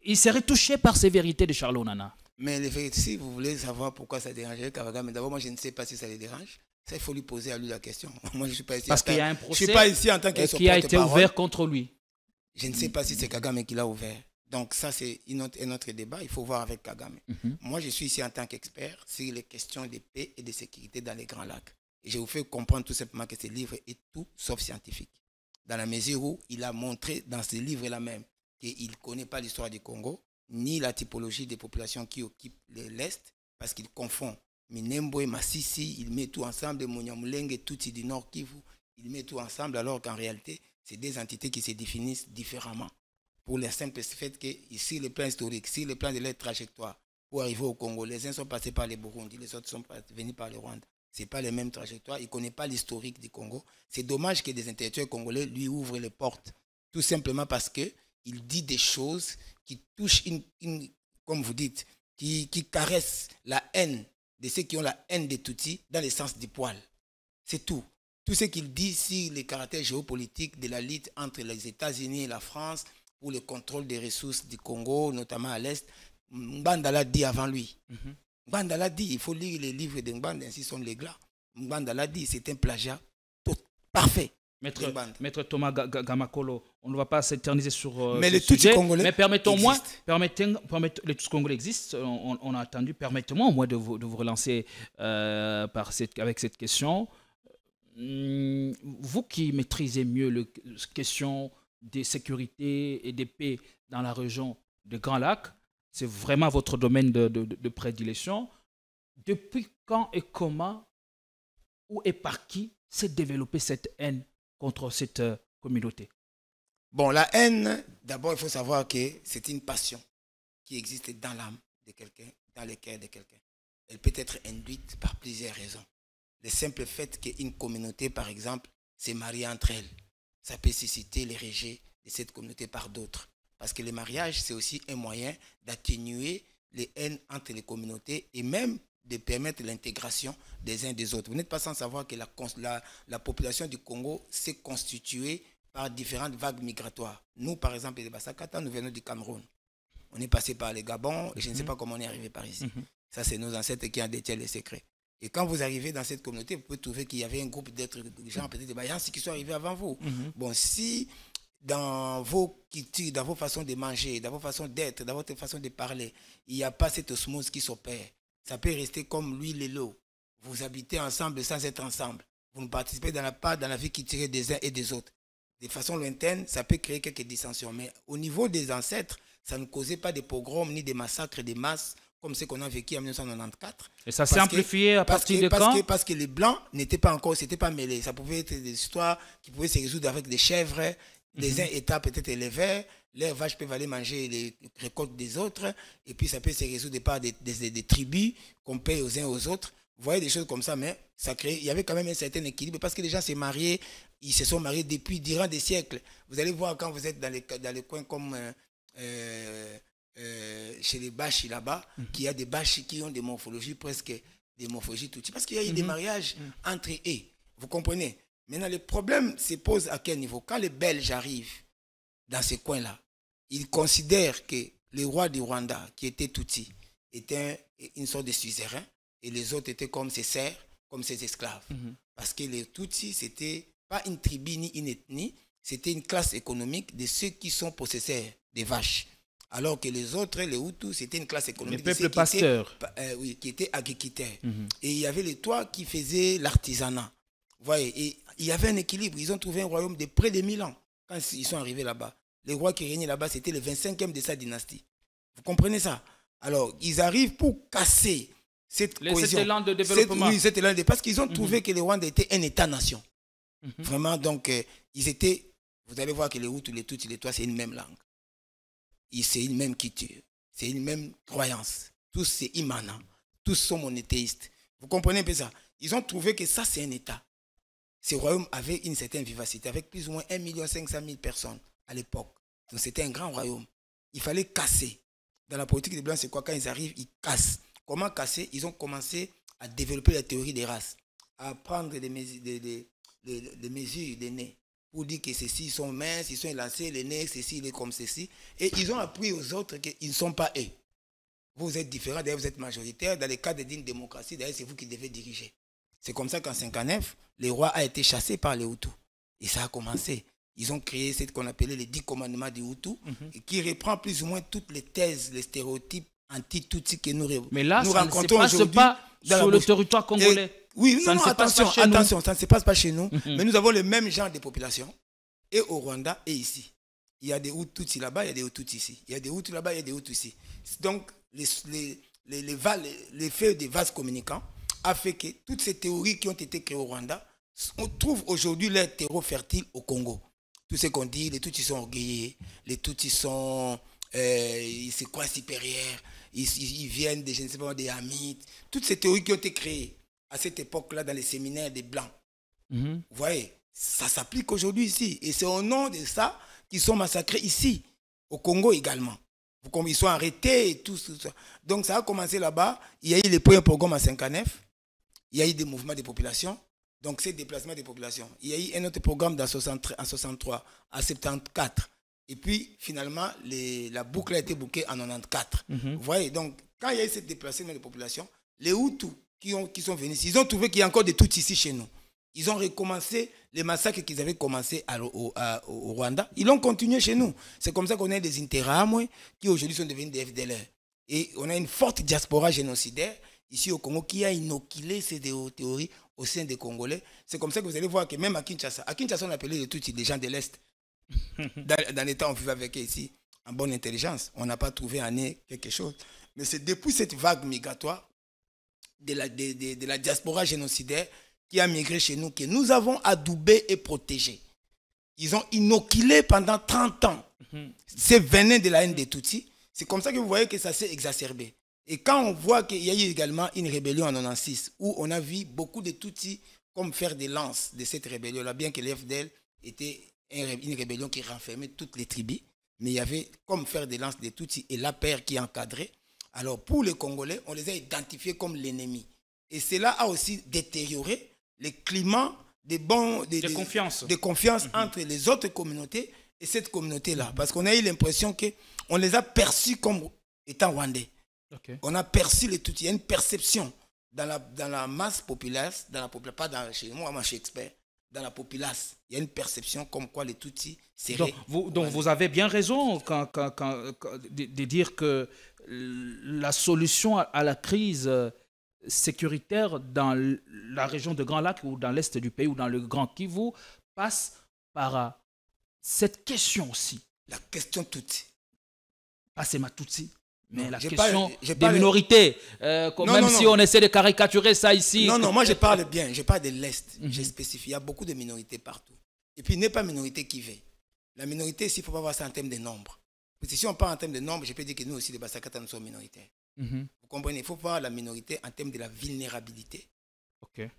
S2: il serait touché par ces vérités de Charles Onana?
S1: Mais les vérités, si vous voulez savoir pourquoi ça dérangerait Kagame, d'abord moi je ne sais pas si ça les dérange. Ça, il faut lui poser à lui la question. Moi je suis pas ici.
S2: Parce qu'il y a un procès.
S1: Je suis pas ici en tant que
S2: qui a été ouvert contre lui.
S1: Je ne sais pas si c'est Kagame qui l'a ouvert. Donc ça, c'est un autre débat. Il faut voir avec Kagame. Moi, je suis ici en tant qu'expert sur les questions de paix et de sécurité dans les Grands Lacs. Et je vous fais comprendre tout simplement que ce livre est tout sauf scientifique. Dans la mesure où il a montré dans ce livre-là même qu'il ne connaît pas l'histoire du Congo, ni la typologie des populations qui occupent l'Est, parce qu'il confond Minembwe, Masisi, il met tout ensemble, Munyamulenge, Tutsi du Nord Kivu, il met tout ensemble, alors qu'en réalité, c'est des entités qui se définissent différemment. Pour le simple fait que, ici, le plan historique, sur le plan de leur trajectoire, pour arriver au Congo, les uns sont passés par les Burundi, les autres sont venus par le Rwanda. Ce n'est pas les mêmes trajectoires, il ne connaît pas l'historique du Congo. C'est dommage que des intellectuels congolais lui ouvrent les portes, tout simplement parce qu'il dit des choses qui touchent, comme vous dites, qui caressent la haine de ceux qui ont la haine des Tutsis dans le sens du poil. C'est tout. Tout ce qu'il dit sur les caractères géopolitiques de la lutte entre les États-Unis et la France, pour le contrôle des ressources du Congo, notamment à l'Est, Mbanda l'a dit avant lui. Mbanda l'a dit, il faut lire les livres de Mbanda, ainsi sont les glas. Mbanda l'a dit, c'est un plagiat parfait.
S2: Maître Thomas Gamakolo, on ne va pas s'éterniser sur
S1: mais
S2: ce
S1: les
S2: sujet,
S1: Congolais
S2: mais permettez-moi, les Tutsis congolais existent, on a attendu, permettez-moi au moins de vous relancer avec cette question. Vous qui maîtrisez mieux la question de sécurité et de paix dans la région de Grands Lacs, c'est vraiment votre domaine de prédilection. Depuis quand et comment, où et par qui s'est développée cette haine contre cette communauté?
S1: Bon, la haine, d'abord, il faut savoir que c'est une passion qui existe dans l'âme de quelqu'un, dans le cœur de quelqu'un. Elle peut être induite par plusieurs raisons. Le simple fait qu'une communauté, par exemple, s'est mariée entre elles, ça peut susciter les rejets de cette communauté par d'autres. Parce que le mariage, c'est aussi un moyen d'atténuer les haines entre les communautés et même de permettre l'intégration des uns des autres. Vous n'êtes pas sans savoir que la population du Congo s'est constituée par différentes vagues migratoires. Nous, par exemple, les Bassakata, nous venons du Cameroun. On est passé par le Gabon et je ne sais pas comment on est arrivé par ici. Ça, c'est nos ancêtres qui en détiennent les secrets. Et quand vous arrivez dans cette communauté, vous pouvez trouver qu'il y avait un groupe d'êtres, de gens, peut-être des Bayans, qui sont arrivés avant vous. Bon, si dans vos cultures, dans vos façons de manger, dans vos façons d'être, dans votre façon de parler, il n'y a pas cette osmose qui s'opère, ça peut rester comme l'huile et l'eau. Vous habitez ensemble sans être ensemble. Vous ne participez dans la vie culturelle des uns et des autres. De façon lointaine, ça peut créer quelques dissensions. Mais au niveau des ancêtres, ça ne causait pas de pogroms ni des massacres de masse comme ce qu'on a vécu en 1994.
S2: Et ça s'est amplifié à partir de quand?
S1: Parce que les Blancs n'étaient pas encore, c'était pas mêlé. Ça pouvait être des histoires qui pouvaient se résoudre avec des chèvres, Les uns États peut-être élevés, leurs vaches peuvent aller manger les récoltes des autres, et puis ça peut se résoudre par des tribus qu'on paye aux uns aux autres. Vous voyez des choses comme ça, mais ça crée, il y avait quand même un certain équilibre parce que les gens s'est mariés, ils se sont mariés durant des siècles. Vous allez voir quand vous êtes dans les coins comme chez les Bashi là-bas, qu'il y a des Bashi qui ont des morphologies presque des morphologies tout. Parce qu'il y a eu des mariages entre eux. Vous comprenez? Maintenant, le problème se pose à quel niveau? Quand les Belges arrivent dans ces coins-là, ils considèrent que le roi du Rwanda, qui était Tutsi, était une sorte de suzerain, et les autres étaient comme ses serfs, comme ses esclaves. Parce que les Tutsis, c'était pas une tribu ni une ethnie, c'était une classe économique de ceux qui sont possesseurs des vaches. Alors que les autres, les Hutus, c'était une classe économique
S2: de ceux
S1: qui étaient agriculteurs. Et il y avait les toits qui faisaient l'artisanat. Vous voyez, et il y avait un équilibre. Ils ont trouvé un royaume de près de 1000 ans quand ils sont arrivés là-bas. Le roi qui régnait là-bas, c'était le 25e de sa dynastie. Vous comprenez ça? Alors, ils arrivent pour casser cette cohésion.
S2: Cet élan de développement.
S1: Oui, cet élan de... Parce qu'ils ont trouvé que le Rwanda était un État-nation. Vraiment, donc, ils étaient... Vous allez voir que les Hutus, les Tutsis, les Tois, c'est une même langue. C'est une même culture. C'est une même croyance. Tous, c'est immanent. Tous sont monothéistes. Vous comprenez un peu ça? Ils ont trouvé que ça, c'est un État. Ce royaume avait une certaine vivacité, avec plus ou moins 1 500 000 personnes à l'époque. Donc, c'était un grand royaume. Il fallait casser. Dans la politique des Blancs, c'est quoi? Quand ils arrivent, ils cassent. Comment casser? Ils ont commencé à développer la théorie des races, à prendre des mesures des nez, pour dire que ceux-ci sont minces, ils sont élancés, les nez, ceci, il est comme ceci. Et ils ont appris aux autres qu'ils ne sont pas eux. Vous êtes différents, d'ailleurs vous êtes majoritaire. Dans le cadre d'une démocratie, d'ailleurs c'est vous qui devez diriger. C'est comme ça qu'en 1959, le roi a été chassé par les Hutus. Et ça a commencé. Ils ont créé ce qu'on appelait les 10 commandements des Hutus, qui reprend plus ou moins toutes les thèses, les stéréotypes anti-Tutsi que nous rencontrons.
S2: Mais là, ça ne se passe pas sur le territoire congolais.
S1: Oui, non, attention, ça ne se passe pas chez nous. Mais nous avons le même genre de population, et au Rwanda et ici. Il y a des Hutus là-bas, il y a des Hutus ici. Il y a des Hutus là-bas, il y a des Hutus ici. Donc, l'effet des vases communicants a fait que toutes ces théories qui ont été créées au Rwanda, on trouve aujourd'hui leur terreau fertile au Congo. Tout ce qu'on dit, les Tutsis sont orgueillés, les Tutsis sont, ils se croient supérieurs, ils viennent des, je ne sais pas, des Hamites. Toutes ces théories qui ont été créées à cette époque-là dans les séminaires des Blancs. Vous voyez, ça s'applique aujourd'hui ici. Et c'est au nom de ça qu'ils sont massacrés ici, au Congo également. Ils sont arrêtés et tout ça. Donc ça a commencé là-bas. Il y a eu les premiers programmes en 1959. Il y a eu des mouvements de population. Donc c'est déplacement des populations. Il y a eu un autre programme en 63, en 74. Et puis finalement, la boucle a été bouclée en 94. Vous voyez, donc quand il y a eu ce déplacement des populations, les Hutus qui sont venus ici, ils ont trouvé qu'il y a encore des Tutsis ici chez nous. Ils ont recommencé les massacres qu'ils avaient commencé au Rwanda. Ils l'ont continué chez nous. C'est comme ça qu'on a des Interahamwe qui aujourd'hui sont devenus des FDLR. Et on a une forte diaspora génocidaire ici au Congo qui a inoculé ces théories au sein des Congolais. C'est comme ça que vous allez voir que même à Kinshasa, on appelait les Tutsis des gens de l'Est. Dans les temps, on vivait avec eux ici en bonne intelligence. On n'a pas trouvé en eux quelque chose. Mais c'est depuis cette vague migratoire de la diaspora génocidaire qui a migré chez nous, que nous avons adoubé et protégé. Ils ont inoculé pendant 30 ans ces venins de la haine des Tutsis. C'est comme ça que vous voyez que ça s'est exacerbé. Et quand on voit qu'il y a eu également une rébellion en 1996, où on a vu beaucoup de Tutsis comme faire des lances de cette rébellion-là, bien que l'FDL était une rébellion qui renfermait toutes les tribus, mais il y avait comme faire des lances des Tutsis et l'APR qui encadrait. Alors pour les Congolais, on les a identifiés comme l'ennemi. Et cela a aussi détérioré le climat de confiance entre les autres communautés et cette communauté-là. Parce qu'on a eu l'impression qu'on les a perçus comme étant rwandais. On a perçu les Tutsis. Il y a une perception dans la masse populaire, pas chez moi, je suis expert, dans la populace, il y a une perception comme quoi les Tutsis seraient...
S2: Donc vous avez bien raison de dire que la solution à la crise sécuritaire dans la région de Grand Lac ou dans l'est du pays ou dans le Grand Kivu passe par cette question aussi.
S1: La question Tutsi.
S2: Pas c'est ma Tutsi, mais
S1: non,
S2: la question des minorités. Même si on essaie de caricaturer ça ici.
S1: Non, moi je parle bien, je parle de l'Est. J'ai spécifié, il y a beaucoup de minorités partout. Et puis il n'est pas minorité qui veut. La minorité, s'il ne faut pas voir ça en termes de nombre. Parce que si on parle en termes de nombre, je peux dire que nous aussi, les Bassakata, nous sommes minoritaires. Vous comprenez? Il faut voir la minorité en termes de la vulnérabilité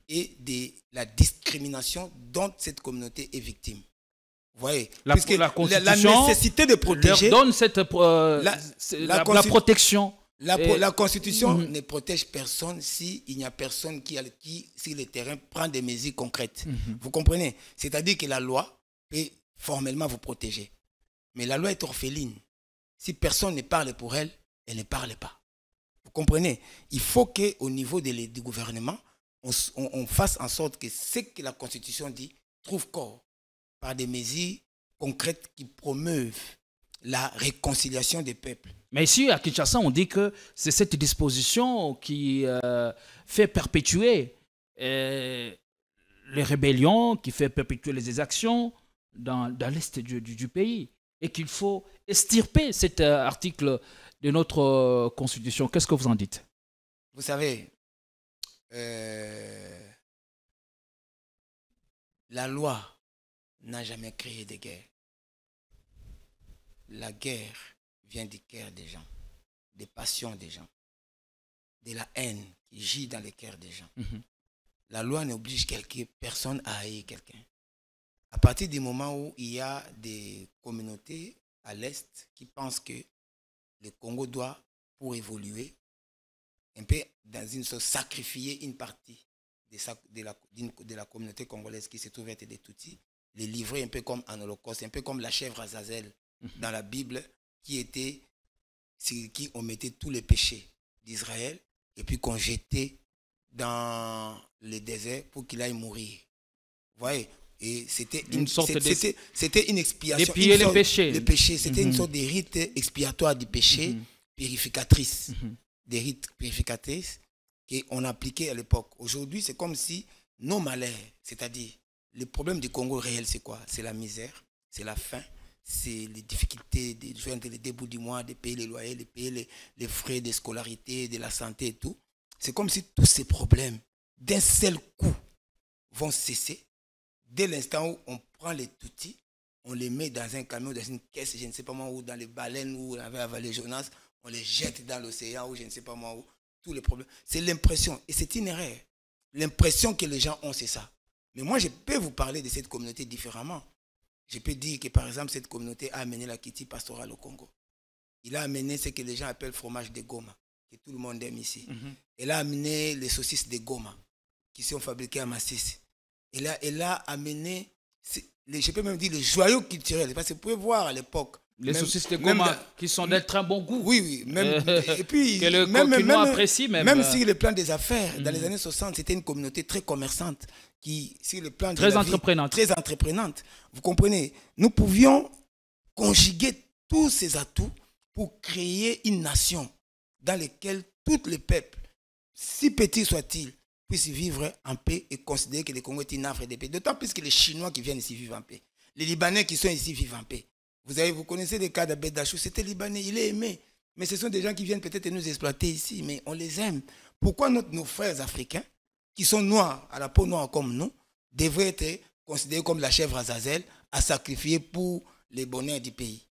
S1: et de la discrimination dont cette communauté est victime. Vous voyez?
S2: La
S1: nécessité de protéger...
S2: leur donne cette, la protection.
S1: La Constitution ne protège personne s'il n'y a personne qui, sur le terrain, prend des mesures concrètes. Vous comprenez? C'est-à-dire que la loi peut formellement vous protéger. Mais la loi est orpheline. Si personne ne parle pour elle, elle ne parle pas. Vous comprenez? Il faut qu'au niveau du gouvernement, on fasse en sorte que ce que la Constitution dit trouve corps par des mesures concrètes qui promeuvent la réconciliation des peuples.
S2: Mais ici, à Kinshasa, on dit que c'est cette disposition qui fait perpétuer les rébellions, qui fait perpétuer les exactions dans l'est du pays. Et qu'il faut extirper cet article de notre Constitution. Qu'est-ce que vous en dites?
S1: Vous savez, la loi n'a jamais créé de guerre. La guerre vient du cœur des gens, des passions des gens, de la haine qui gît dans les cœurs des gens. La loi n'oblige personne à haïr quelqu'un. À partir du moment où il y a des communautés à l'Est qui pensent que le Congo doit, pour évoluer, un peu dans une sorte, sacrifier une partie de la communauté congolaise qui se trouve être des Tutsis, les livrer un peu comme en Holocauste, un peu comme la chèvre Azazel dans la Bible, qui on mettait tous les péchés d'Israël et puis qu'on jetait dans le désert pour qu'il aille mourir. Vous voyez? Et c'était une expiation.
S2: D'épier les péchés.
S1: Les péchés, c'était une sorte de rite expiatoire du péché, purificatrice. Des rites purificatrices qu'on appliquait à l'époque. Aujourd'hui, c'est comme si nos malheurs, c'est-à-dire le problème du Congo réel, c'est quoi? C'est la misère, c'est la faim, c'est les difficultés de joindre les débuts du mois, de payer les loyers, de payer les frais de scolarité, de la santé et tout. C'est comme si tous ces problèmes, d'un seul coup, vont cesser. Dès l'instant où on prend les Tutsis, on les met dans un camion, dans une caisse, je ne sais pas moi où, dans les baleines où on avait avalé Jonas, on les jette dans l'océan ou je ne sais pas moi où. Tous les problèmes. C'est l'impression, et c'est une erreur. L'impression que les gens ont, c'est ça. Mais moi, je peux vous parler de cette communauté différemment. Je peux dire que, par exemple, cette communauté a amené la Kiti pastorale au Congo. Il a amené ce que les gens appellent fromage de Goma, que tout le monde aime ici. Elle a amené les saucisses de Goma, qui sont fabriquées à Massis. Elle a amené, je peux même dire, les joyaux culturels. Parce que vous pouvez voir à l'époque,
S2: les saucisses de Goma qui sont d'un très bon goût.
S1: Oui, même. Et puis,
S2: que le apprécie même.
S1: Même sur le plan des affaires, dans les années 60, c'était une communauté très commerçante, qui, sur le plan de
S2: très
S1: la
S2: entreprenante.
S1: Vie, très entreprenante. Vous comprenez? Nous pouvions conjuguer tous ces atouts pour créer une nation dans laquelle tous les peuples, si petits soient-ils, puissent vivre en paix et considérer que le Congo est une Afrique de paix. D'autant plus que les Chinois qui viennent ici vivent en paix. Les Libanais qui sont ici vivent en paix. Vous connaissez le cas d'Abed Dachou, c'était Libanais, il est aimé. Mais ce sont des gens qui viennent peut-être nous exploiter ici, mais on les aime. Pourquoi nos frères africains, qui sont noirs, à la peau noire comme nous, devraient être considérés comme la chèvre Azazel, à sacrifier pour les bonheurs du pays?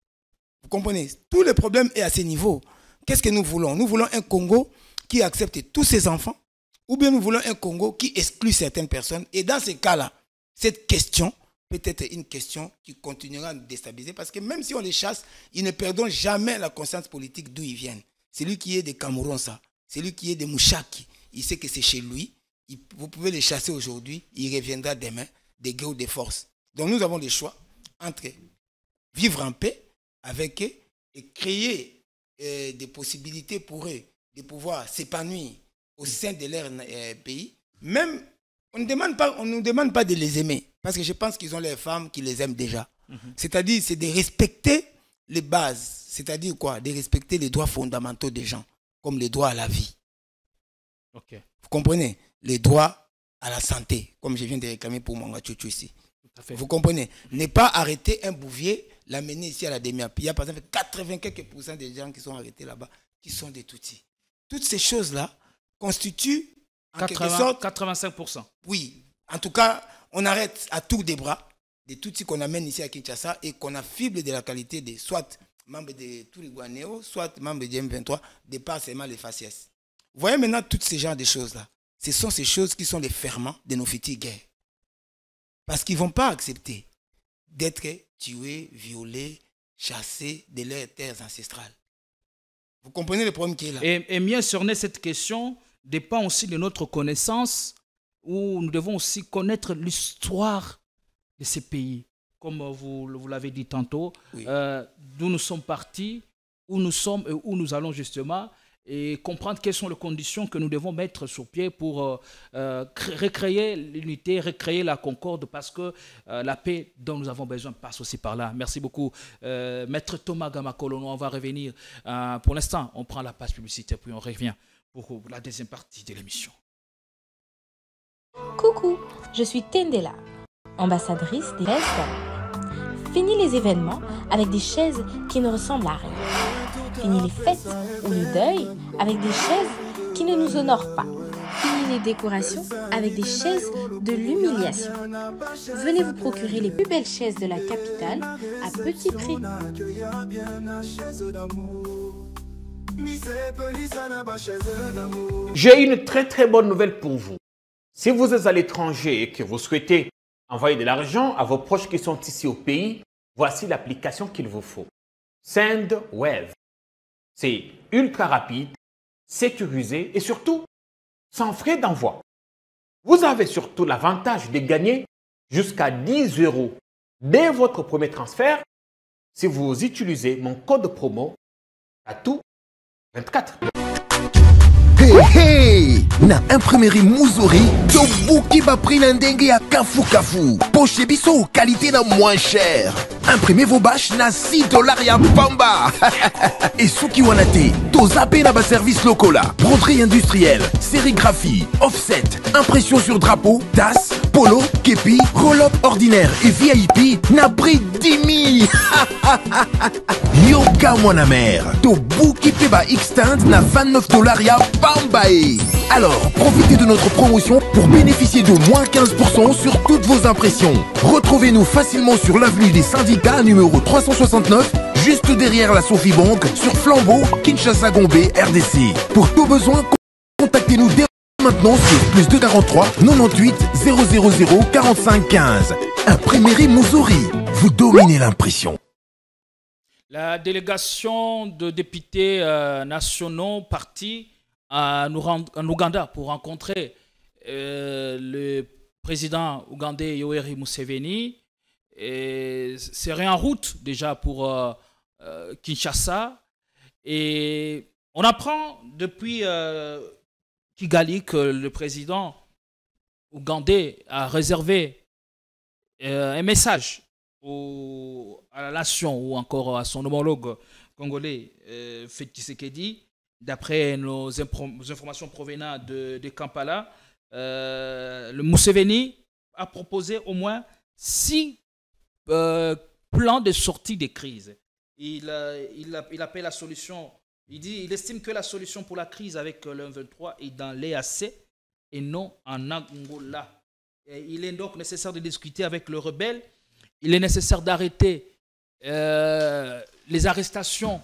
S1: Vous comprenez? Tout le problème est à ce niveau. Qu'est-ce que nous voulons? Nous voulons un Congo qui accepte tous ses enfants, ou bien nous voulons un Congo qui exclut certaines personnes. Et dans ces cas-là, cette question peut-être une question qui continuera à nous déstabiliser, parce que même si on les chasse, ils ne perdront jamais la conscience politique d'où ils viennent. Celui qui est de Cameroun, celui qui est de Mouchaki, il sait que c'est chez lui. Vous pouvez les chasser aujourd'hui, il reviendra demain, des gré ou des forces. Donc nous avons le choix entre vivre en paix avec eux et créer des possibilités pour eux de pouvoir s'épanouir au sein de leur pays. Même, on ne nous demande pas de les aimer, parce que je pense qu'ils ont leurs femmes qui les aiment déjà. C'est-à-dire, c'est de respecter les bases. C'est-à-dire quoi? De respecter les droits fondamentaux des gens, comme les droits à la vie. Vous comprenez? Les droits à la santé, comme je viens de réclamer pour Manga Tchouchou ici. Vous comprenez? Ne pas arrêter un bouvier, l'amener ici à la demi-api. Il y a par exemple 80% des gens qui sont arrêtés là-bas, qui sont des Tutsis. Toutes ces choses-là constituent en quelque sorte...
S2: 85%.
S1: Oui. En tout cas, on arrête à tour des bras des Tutsis qu'on amène ici à Kinshasa et qu'on affible de la qualité des soit membres de Turiguanéo, soit membres du M23, de par seulement les faciès. Vous voyez maintenant tous ces genres de choses-là. Ce sont ces choses qui sont les ferments de nos futures guerres. Parce qu'ils ne vont pas accepter d'être tués, violés, chassés de leurs terres ancestrales. Vous comprenez le problème qui est là?
S2: Et mieux cerner cette question dépend aussi de notre connaissance, où nous devons aussi connaître l'histoire de ces pays. Comme vous l'avez dit tantôt,
S1: Oui.
S2: d'où nous sommes partis, où nous sommes et où nous allons justement, et comprendre quelles sont les conditions que nous devons mettre sur pied pour recréer l'unité, recréer la concorde, parce que la paix dont nous avons besoin passe aussi par là. Merci beaucoup. Maître Thomas Gamakolono, on va revenir. Pour l'instant, on prend la page publicitaire, puis on revient pour la deuxième partie de l'émission.
S3: Coucou, je suis Tendela, ambassadrice des chaises. Fini les événements avec des chaises qui ne ressemblent à rien. Fini les fêtes ou le deuil avec des chaises qui ne nous honorent pas. Fini les décorations avec des chaises de l'humiliation. Venez vous procurer les plus belles chaises de la capitale à petit prix.
S5: J'ai une très bonne nouvelle pour vous. Si vous êtes à l'étranger et que vous souhaitez envoyer de l'argent à vos proches qui sont ici au pays, voici l'application qu'il vous faut. SendWave. C'est ultra rapide, sécurisé et surtout sans frais d'envoi. Vous avez surtout l'avantage de gagner jusqu'à 10 € dès votre premier transfert si vous utilisez mon code promo TATOU24.
S6: Hey hey! Na imprimerie Muzori, tobuki ba prix na ndenge ya kafu kafu. Poche biso qualité na moins cher. Imprimez vos bâches na $6 ya pamba. Et souki wanate, tozape na ba service lokola. Broderie industrielle, sérigraphie, offset, impression sur drapeau, tasse, polo, képi, roll-up ordinaire et VIP na prix 10 000. Yoka mwana mère, tobuki pe ba extend na $29 ya pambae. Alors, profitez de notre promotion pour bénéficier de moins 15% sur toutes vos impressions. Retrouvez-nous facilement sur l'avenue des Syndicats numéro 369, juste derrière la Sophie Bank, sur Flambeau, Kinshasa Gombe, RDC. Pour tout besoin, contactez-nous dès maintenant sur +2 43 98 000 45 15. Imprimerie Muzori, vous dominez l'impression.
S2: La délégation de députés nationaux partis en Ouganda pour rencontrer le président ougandais Yoweri Museveni serait en route déjà pour Kinshasa. Et on apprend depuis Kigali que le président ougandais a réservé un message à la nation ou encore à son homologue congolais Félix Tshisekedi. D'après nos informations provenant de Kampala, le Museveni a proposé au moins 6 plans de sortie des crises. Il appelle la solution, il estime que la solution pour la crise avec le M23 est dans l'EAC et non en Angola. Et il est donc nécessaire de discuter avec le rebelle. Il est nécessaire d'arrêter les arrestations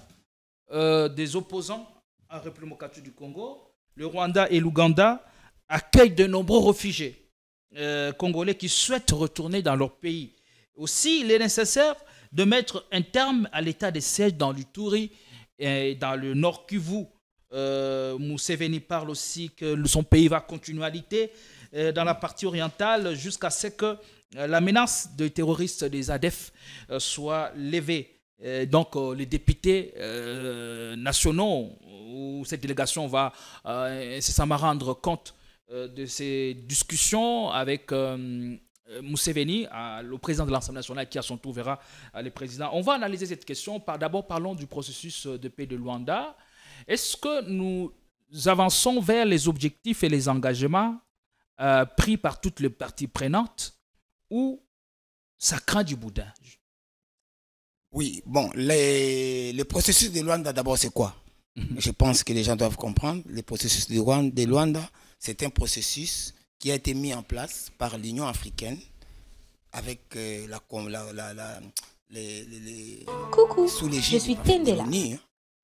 S2: des opposants en République démocratique du Congo. Le Rwanda et l'Ouganda accueillent de nombreux réfugiés congolais qui souhaitent retourner dans leur pays. Aussi, il est nécessaire de mettre un terme à l'état de siège dans l'Ituri et dans le Nord Kivu. Museveni parle aussi que son pays va continuer à lutter dans la partie orientale jusqu'à ce que la menace des terroristes des ADF soit levée. Donc, les députés nationaux où cette délégation va incessamment rendre compte de ces discussions avec Museveni, le président de l'Assemblée nationale, qui à son tour verra les présidents. On va analyser cette question. D'abord, parlons du processus de paix de Luanda. Est-ce que nous avançons vers les objectifs et les engagements pris par toutes les parties prenantes ou ça craint du boudin?
S1: Oui, bon, le processus de Luanda, d'abord, c'est quoi? Je pense que les gens doivent comprendre. Le processus de Luanda, c'est un processus qui a été mis en place par l'Union africaine avec
S3: Coucou,
S1: sous l'égide
S3: je suis Tendela.
S1: de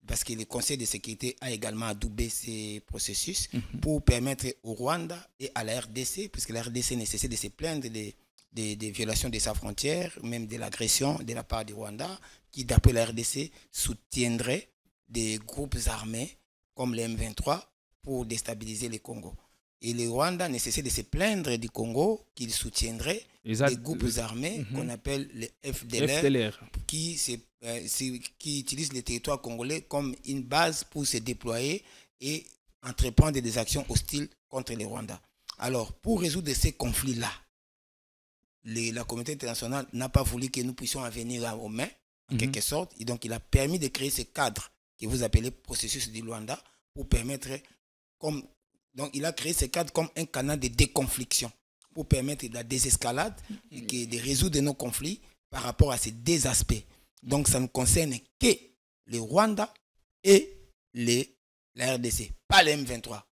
S1: parce que le Conseil de sécurité a également adoubé ces processus pour permettre au Rwanda et à la RDC, puisque la RDC nécessite de se plaindre des violations de sa frontière, même de l'agression de la part du Rwanda, qui d'après la RDC soutiendrait des groupes armés comme les M23 pour déstabiliser le Congo. Et le Rwanda nécessite de se plaindre du Congo qu'il soutiendrait des groupes armés qu'on appelle les FDLR. Qui utilisent le territoire congolais comme une base pour se déployer et entreprendre des actions hostiles contre le Rwanda. Alors, pour résoudre ces conflits-là, la communauté internationale n'a pas voulu que nous puissions en venir aux mains, en quelque sorte, et donc il a permis de créer ce cadre que vous appelez processus du Rwanda pour permettre, donc il a créé ce cadre comme un canal de déconfliction pour permettre la désescalade et de résoudre nos conflits par rapport à ces deux aspects. Donc, ça ne concerne que le Rwanda et la RDC, pas les M23,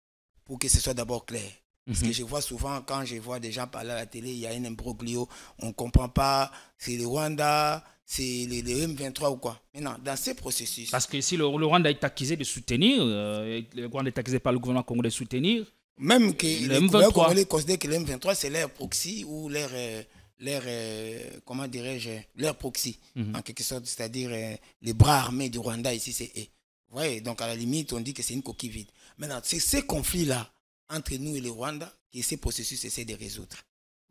S1: pour que ce soit d'abord clair. Parce que je vois souvent, quand je vois des gens parler à la télé, il y a un imbroglio, on ne comprend pas, c'est le Rwanda, c'est les M23 ou quoi. Maintenant, dans ces processus...
S2: Parce que ici, le Rwanda est accusé de soutenir, le Rwanda est accusé par le gouvernement congolais de soutenir.
S1: Même que les gouvernements congolais considèrent que les M23, c'est leur proxy ou leur comment dirais-je, leur proxy, en quelque sorte, c'est-à-dire les bras armés du Rwanda ici, c'est eux. Vous voyez, donc à la limite, on dit que c'est une coquille vide. Maintenant, c'est ces conflits-là, entre nous et le Rwanda, que ces processus essaient de résoudre.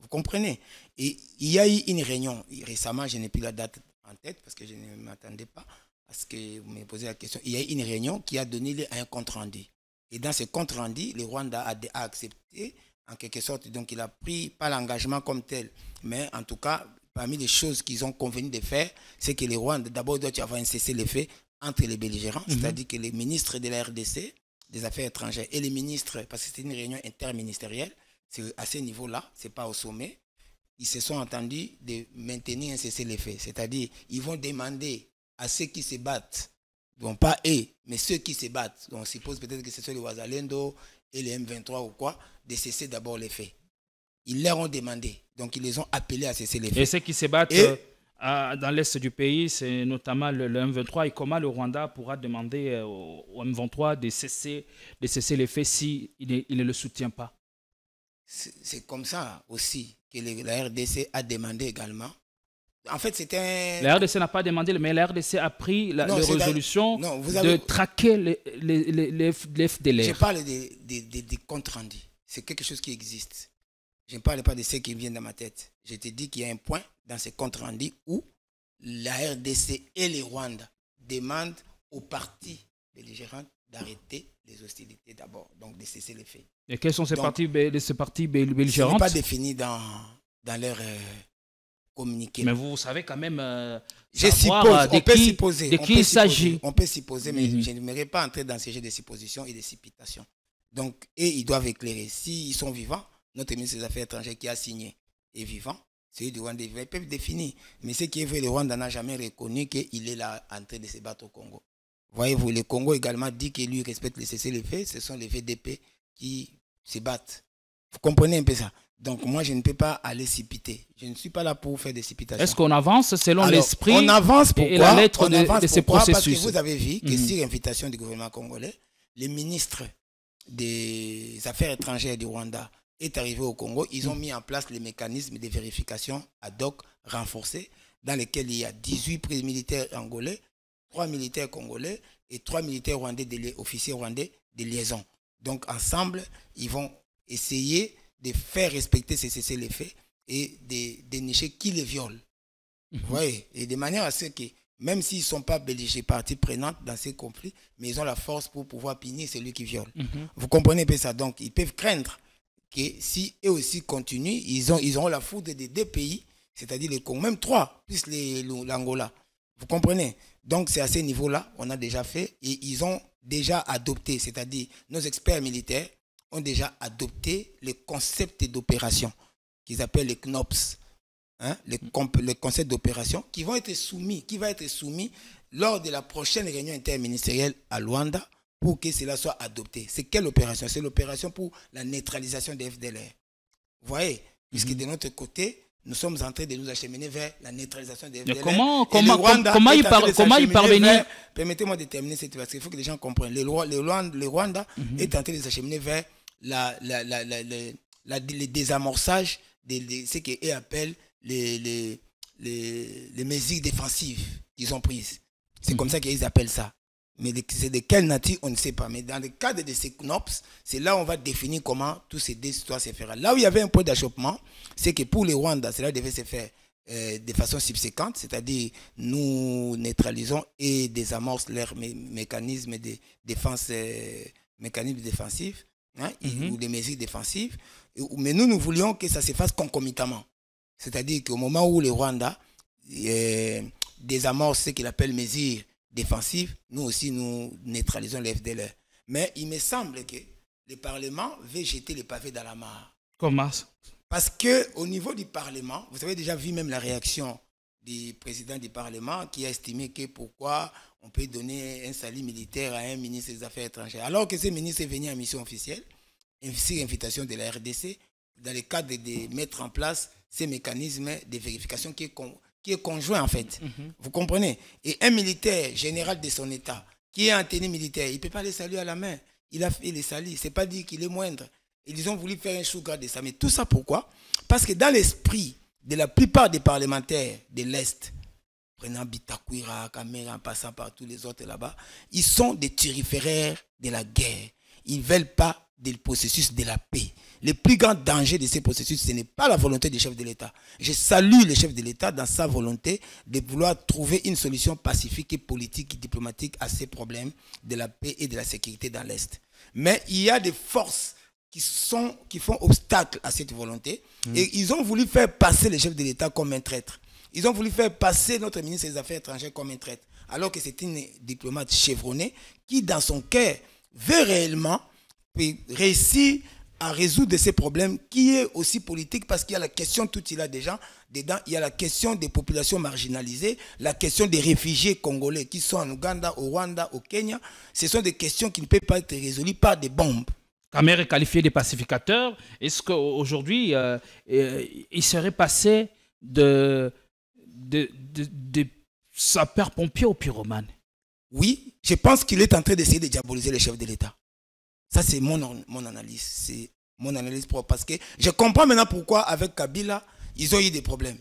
S1: Vous comprenez? Et il y a eu une réunion, récemment, je n'ai plus la date en tête, parce que je ne m'attendais pas à ce que vous me posiez la question. Il y a eu une réunion qui a donné lieu à un compte-rendu. Et dans ce compte-rendu, le Rwanda a accepté, en quelque sorte, donc il a pris, pas l'engagement comme tel, mais en tout cas, parmi les choses qu'ils ont convenu de faire, c'est que le Rwanda, d'abord, doit y avoir un cessez-le-feu entre les belligérants, c'est-à-dire que les ministres de la RDC, des Affaires étrangères, et les ministres, parce que c'est une réunion interministérielle, c'est à ce niveau-là, ce n'est pas au sommet, ils se sont entendus de maintenir un cessez-le-feu, c'est-à-dire ils vont demander à ceux qui se battent, bon pas eux, mais ceux qui se battent, on suppose peut-être que ce soit les Wazalendo et les M23 ou quoi, de cesser d'abord les faits. Ils leur ont demandé, donc ils les ont appelés à cesser les faits.
S2: Et ceux qui se battent dans l'est du pays, c'est notamment le M23. Et comment le Rwanda pourra demander au M23 de cesser les faits s'il ne le soutient pas?
S1: C'est comme ça aussi que la RDC a demandé également. En fait, c'était
S2: La RDC n'a pas demandé, mais la RDC a pris la résolution de traquer les FDLR.
S1: Je parle des comptes rendus. C'est quelque chose qui existe. Je ne parle pas de ce qui vient dans ma tête. Je te dis qu'il y a un point dans ces comptes rendus où la RDC et les Rwanda demandent aux partis belligérants d'arrêter les hostilités d'abord, donc de cesser les faits.
S2: Et quels sont ces partis belligérants?
S1: Ce n'est pas défini dans leur communiqué.
S2: Mais vous savez quand même
S1: on peut supposer.
S2: De qui il s'agit.
S1: On peut supposer, mais je n'aimerais pas entrer dans ce jeu de suppositions et de supputations. Donc, et ils doivent éclairer. S'ils sont vivants, notre ministre des Affaires étrangères qui a signé est vivant, celui du Rwanda, ils peuvent définir. Mais ce qui est vrai, le Rwanda n'a jamais reconnu qu'il est là en train de se battre au Congo. Voyez-vous, le Congo également dit qu'il lui respecte les cessez-le-feu. Ce sont les VDP qui se battent. Vous comprenez un peu ça? Donc moi, je ne peux pas aller suppiter. Je ne suis pas là pour faire des supputations.
S2: Est-ce qu'on avance selon l'esprit
S1: et
S2: la lettre de ces processus?
S1: Parce que vous avez vu que sur invitation du gouvernement congolais, le ministre des Affaires étrangères du Rwanda est arrivé au Congo. Ils ont mis en place les mécanismes de vérification ad hoc renforcés dans lesquels il y a 18 militaires angolais, 3 militaires congolais et 3 militaires rwandais, officiers rwandais de liaison. Donc ensemble, ils vont essayer de faire respecter ces cessez-le-feu et de dénicher qui les viole. Vous voyez? Et de manière à ce que, même s'ils ne sont pas belligés partie prenante dans ces conflits, mais ils ont la force pour pouvoir punir celui qui viole. Vous comprenez bien ça? Donc, ils peuvent craindre que si eux aussi continuent, ils auront la foudre des deux pays, c'est-à-dire les Congo, même 3, plus l'Angola. Vous comprenez? Donc, c'est à ce niveau-là, on a déjà fait, et ils ont déjà adopté, c'est-à-dire nos experts militaires ont déjà adopté les concepts d'opération qu'ils appellent les CNOPS, les concepts d'opération qui va être soumis lors de la prochaine réunion interministérielle à Luanda pour que cela soit adopté. C'est quelle opération? C'est l'opération pour la neutralisation des FDLR. Vous voyez? Puisque de notre côté, nous sommes en train de nous acheminer vers la neutralisation des FDLR.
S2: Comment y parvenir?
S1: Permettez-moi de terminer cette parce qu'il faut que les gens comprennent. Le Rwanda est en train de s'acheminer vers le désamorçage de ce qu'ils appellent les mesures défensives qu'ils ont prises. C'est comme ça qu'ils appellent ça. Mais c'est de quelle nature, on ne sait pas. Mais dans le cadre de ces CNOPS, c'est là où on va définir comment tous ces deux histoires se feront. Là où il y avait un point d'achoppement, c'est que pour les Rwandais, cela devait se faire de façon subséquente, c'est-à-dire nous neutralisons et désamorçons leurs mécanismes de défense, mécanismes défensifs, hein, ou des mesures défensives. Mais nous voulions que ça se fasse concomitamment. C'est-à-dire qu'au moment où les Rwandais désamorcent ce qu'ils appellent mesures défensives, nous aussi nous neutralisons les FDLR. Mais il me semble que le Parlement veut jeter les pavés dans la mare.
S2: Comment?
S1: Parce qu'au niveau du Parlement, vous avez déjà vu même la réaction du président du Parlement qui a estimé que pourquoi on peut donner un salut militaire à un ministre des Affaires étrangères. Alors que ce ministre est venu en mission officielle, sur invitation de la RDC, dans le cadre de mettre en place ces mécanismes de vérification qui est conjoint en fait. Vous comprenez? Et un militaire général de son État qui est en tenue militaire, il ne peut pas les saluer à la main. Il a fait les saluts. Ce n'est pas dire qu'il est moindre. Ils ont voulu faire un chou-gras de ça. Mais tout ça pourquoi? Parce que dans l'esprit de la plupart des parlementaires de l'Est, prenant Bitakwira, Kamera, en passant par tous les autres là-bas, ils sont des turiféraires de la guerre. Ils ne veulent pas du processus de la paix. Le plus grand danger de ces processus, ce n'est pas la volonté du chef de l'État. Je salue le chef de l'État dans sa volonté de vouloir trouver une solution pacifique et politique et diplomatique à ces problèmes de la paix et de la sécurité dans l'Est. Mais il y a des forces qui font obstacle à cette volonté et ils ont voulu faire passer le chef de l'État comme un traître. Ils ont voulu faire passer notre ministre des Affaires étrangères comme un traître, alors que c'est une diplomate chevronnée qui, dans son cœur, veut réellement réussir à résoudre ces problèmes qui est aussi politique parce qu'il y a la question, tout il a déjà dedans, il y a la question des populations marginalisées, la question des réfugiés congolais qui sont en Ouganda, au Rwanda, au Kenya. Ce sont des questions qui ne peuvent pas être résolues par des bombes.
S2: Kamer est qualifié de pacificateur. Est-ce qu'aujourd'hui, il serait passé de sapeur-pompier au pyromane?
S1: Oui, je pense qu'il est en train d'essayer de diaboliser les chefs de l'État. Ça, c'est mon analyse. C'est mon analyse propre. Parce que je comprends maintenant pourquoi, avec Kabila, ils ont eu des problèmes.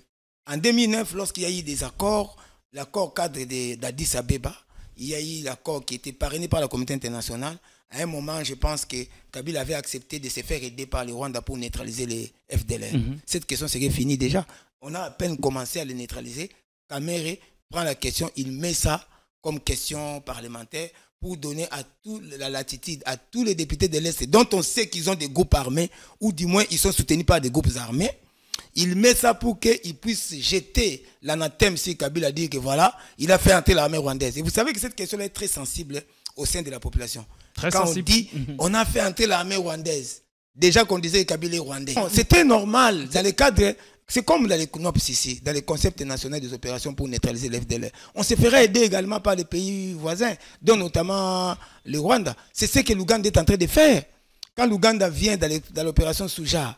S1: En 2009, lorsqu'il y a eu des accords, l'accord cadre d'Addis Abeba, il y a eu l'accord qui était parrainé par la communauté internationale. À un moment, je pense que Kabila avait accepté de se faire aider par le Rwanda pour neutraliser les FDLR. Cette question serait finie déjà. On a à peine commencé à les neutraliser. Kamere prend la question, il met ça comme question parlementaire pour donner à la latitude à tous les députés de l'Est dont on sait qu'ils ont des groupes armés ou du moins ils sont soutenus par des groupes armés. Il met ça pour qu'ils puissent jeter l'anathème si Kabila dit que voilà, il a fait entrer l'armée rwandaise. Et vous savez que cette question-là est très sensible au sein de la population.
S2: Très
S1: Quand
S2: sensible.
S1: on dit on a fait entrer l'armée rwandaise, déjà qu'on disait que Kabila est rwandais. C'était normal dans le cadre. C'est comme dans les CNOPS ici, dans les concepts nationaux des opérations pour neutraliser les FDLR. On se ferait aider également par les pays voisins, dont notamment le Rwanda. C'est ce que l'Ouganda est en train de faire. Quand l'Ouganda vient dans l'opération Souja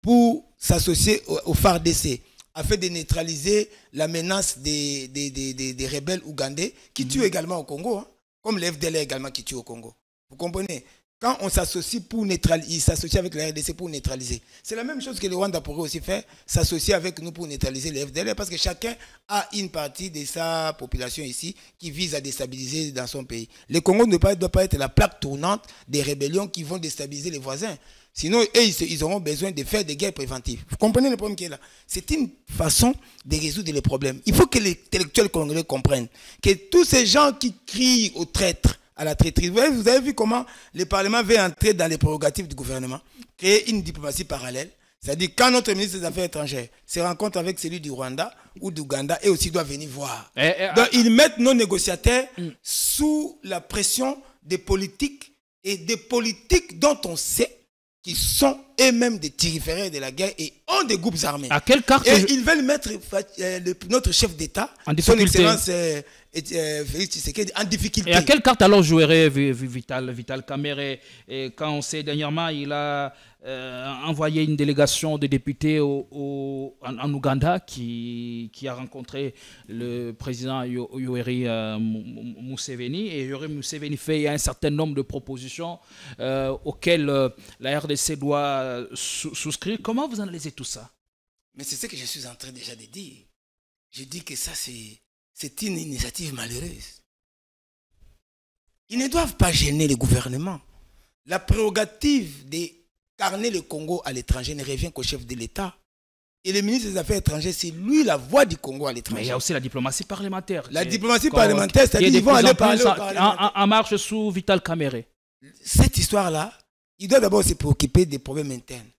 S1: pour s'associer au FARDC, afin de neutraliser la menace des rebelles ougandais qui tuent également au Congo, hein, comme les FDLR également qui tuent au Congo. Vous comprenez? Quand on s'associe pour neutraliser, il s'associe avec la RDC pour neutraliser. C'est la même chose que le Rwanda pourrait aussi faire, s'associer avec nous pour neutraliser les FDLR, parce que chacun a une partie de sa population ici qui vise à déstabiliser dans son pays. Le Congo ne doit pas être la plaque tournante des rébellions qui vont déstabiliser les voisins. Sinon, ils auront besoin de faire des guerres préventives. Vous comprenez le problème qui est là? C'est une façon de résoudre les problèmes. Il faut que les intellectuels congolais comprennent que tous ces gens qui crient aux traîtres, à la traîtrise. Vous avez vu comment le Parlement veut entrer dans les prérogatives du gouvernement, créer une diplomatie parallèle. C'est-à-dire quand notre ministre des Affaires étrangères se rencontre avec celui du Rwanda ou d'Ouganda, et aussi doit venir voir. Donc ils mettent nos négociateurs sous la pression des politiques et des politiques dont on sait qu'ils sont eux-mêmes des turiféraires de la guerre et ont des groupes armés.
S2: À quelle carte
S1: et ils veulent mettre notre chef d'État, son excellence Félix Tshisekedi en difficulté.
S2: Et à quelle carte alors jouerait Vital Kamerhe? Et quand on sait dernièrement, il a envoyé une délégation de députés en Ouganda qui a rencontré le président Yoweri Museveni. Et Yoweri Museveni fait un certain nombre de propositions auxquelles la RDC doit souscrire. Comment vous analysez tout ça?
S1: Mais c'est ce que je suis en train déjà de dire. Je dis que ça, c'est une initiative malheureuse. Ils ne doivent pas gêner le gouvernement. La prérogative de carner le Congo à l'étranger ne revient qu'au chef de l'État. Et le ministre des Affaires étrangères, c'est lui la voix du Congo à l'étranger.
S2: Mais il y a aussi la diplomatie parlementaire.
S1: La diplomatie parlementaire, c'est-à-dire qu'ils vont aller parler au Parlement.
S2: En marche sous Vital Kamerhe.
S1: Cette histoire-là, il doit d'abord se préoccuper des problèmes internes.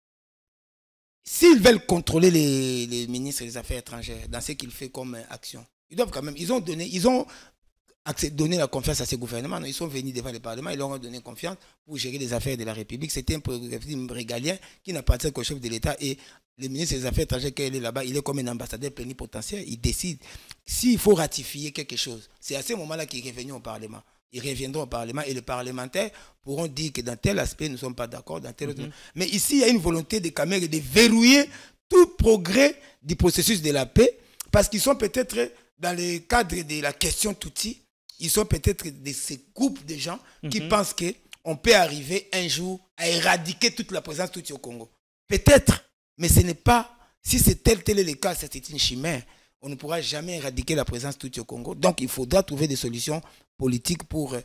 S1: S'ils veulent contrôler les ministres des Affaires étrangères dans ce qu'ils font comme action, ils doivent quand même, ils ont donné la confiance à ces gouvernements. Ils sont venus devant le Parlement, ils leur ont donné confiance pour gérer les affaires de la République. C'était un prérogative régalien qui n'appartient qu'au chef de l'État. Et le ministre des Affaires étrangères, quand il est là-bas, il est comme un ambassadeur plénipotentiaire. Il décide s'il faut ratifier quelque chose. C'est à ce moment-là qu'il est revenu au Parlement. Ils reviendront au Parlement et les parlementaires pourront dire que dans tel aspect, nous ne sommes pas d'accord, dans tel autre. Mais ici, il y a une volonté de Kamerhe de verrouiller tout progrès du processus de la paix parce qu'ils sont peut-être dans le cadre de la question Tutsi, ils sont peut-être de ces groupes de gens qui pensent qu'on peut arriver un jour à éradiquer toute la présence Tutsi au Congo. Peut-être, mais ce n'est pas, si c'est tel est le cas, c'est une chimère. On ne pourra jamais éradiquer la présence Tutsi au Congo. Donc, il faudra trouver des solutions politiques pour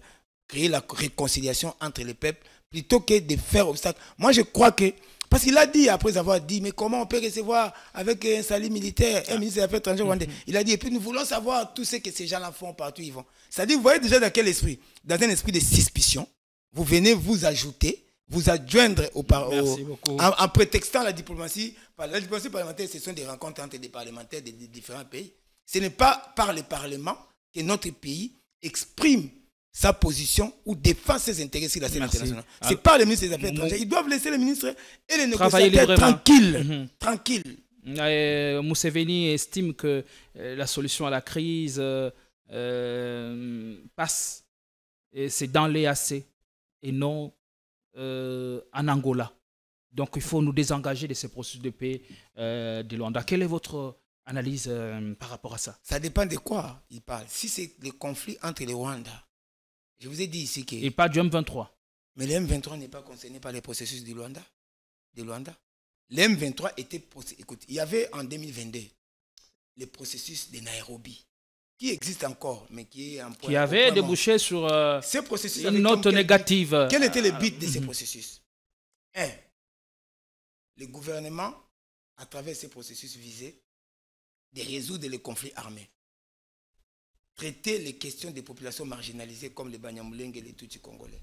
S1: créer la réconciliation entre les peuples plutôt que de faire obstacle. Moi, je crois que, parce qu'il a dit, après avoir dit, mais comment on peut recevoir avec un salut militaire, un ministre des Affaires étrangères rwandais. Il a dit, et puis nous voulons savoir tout ce que ces gens-là font partout où ils vont. C'est-à-dire, vous voyez déjà dans quel esprit? Dans un esprit de suspicion, vous venez vous ajouter, vous adjoindre en prétextant la diplomatie. La diplomatie parlementaire, ce sont des rencontres entre des parlementaires de différents pays. Ce n'est pas par le Parlement que notre pays exprime sa position ou défend ses intérêts sur la scène internationale. C'est par les ministres des Affaires étrangères. Ils doivent laisser les ministres et les négociateurs tranquilles.
S2: Museveni estime que la solution à la crise passe, c'est dans l'EAC et non en Angola. Donc il faut nous désengager de ces processus de paix de Luanda. Quelle est votre analyse par rapport à ça?
S1: Ça dépend de quoi il parle. Si c'est le conflit entre les Rwandais, je vous ai dit ici que...
S2: Et pas du M23.
S1: Mais le M23 n'est pas concerné par les processus de Luanda. Le M23 était... Écoute, il y avait en 2022 le processus de Nairobi, qui existe encore, mais qui est en point...
S2: Qui avait débouché sur
S1: ces processus
S2: une note négative.
S1: Quel était le but de ces processus? Le gouvernement, à travers ces processus, visait de résoudre les conflits armés. Traiter les questions des populations marginalisées comme les Banyamulenge et les Tutsi congolais.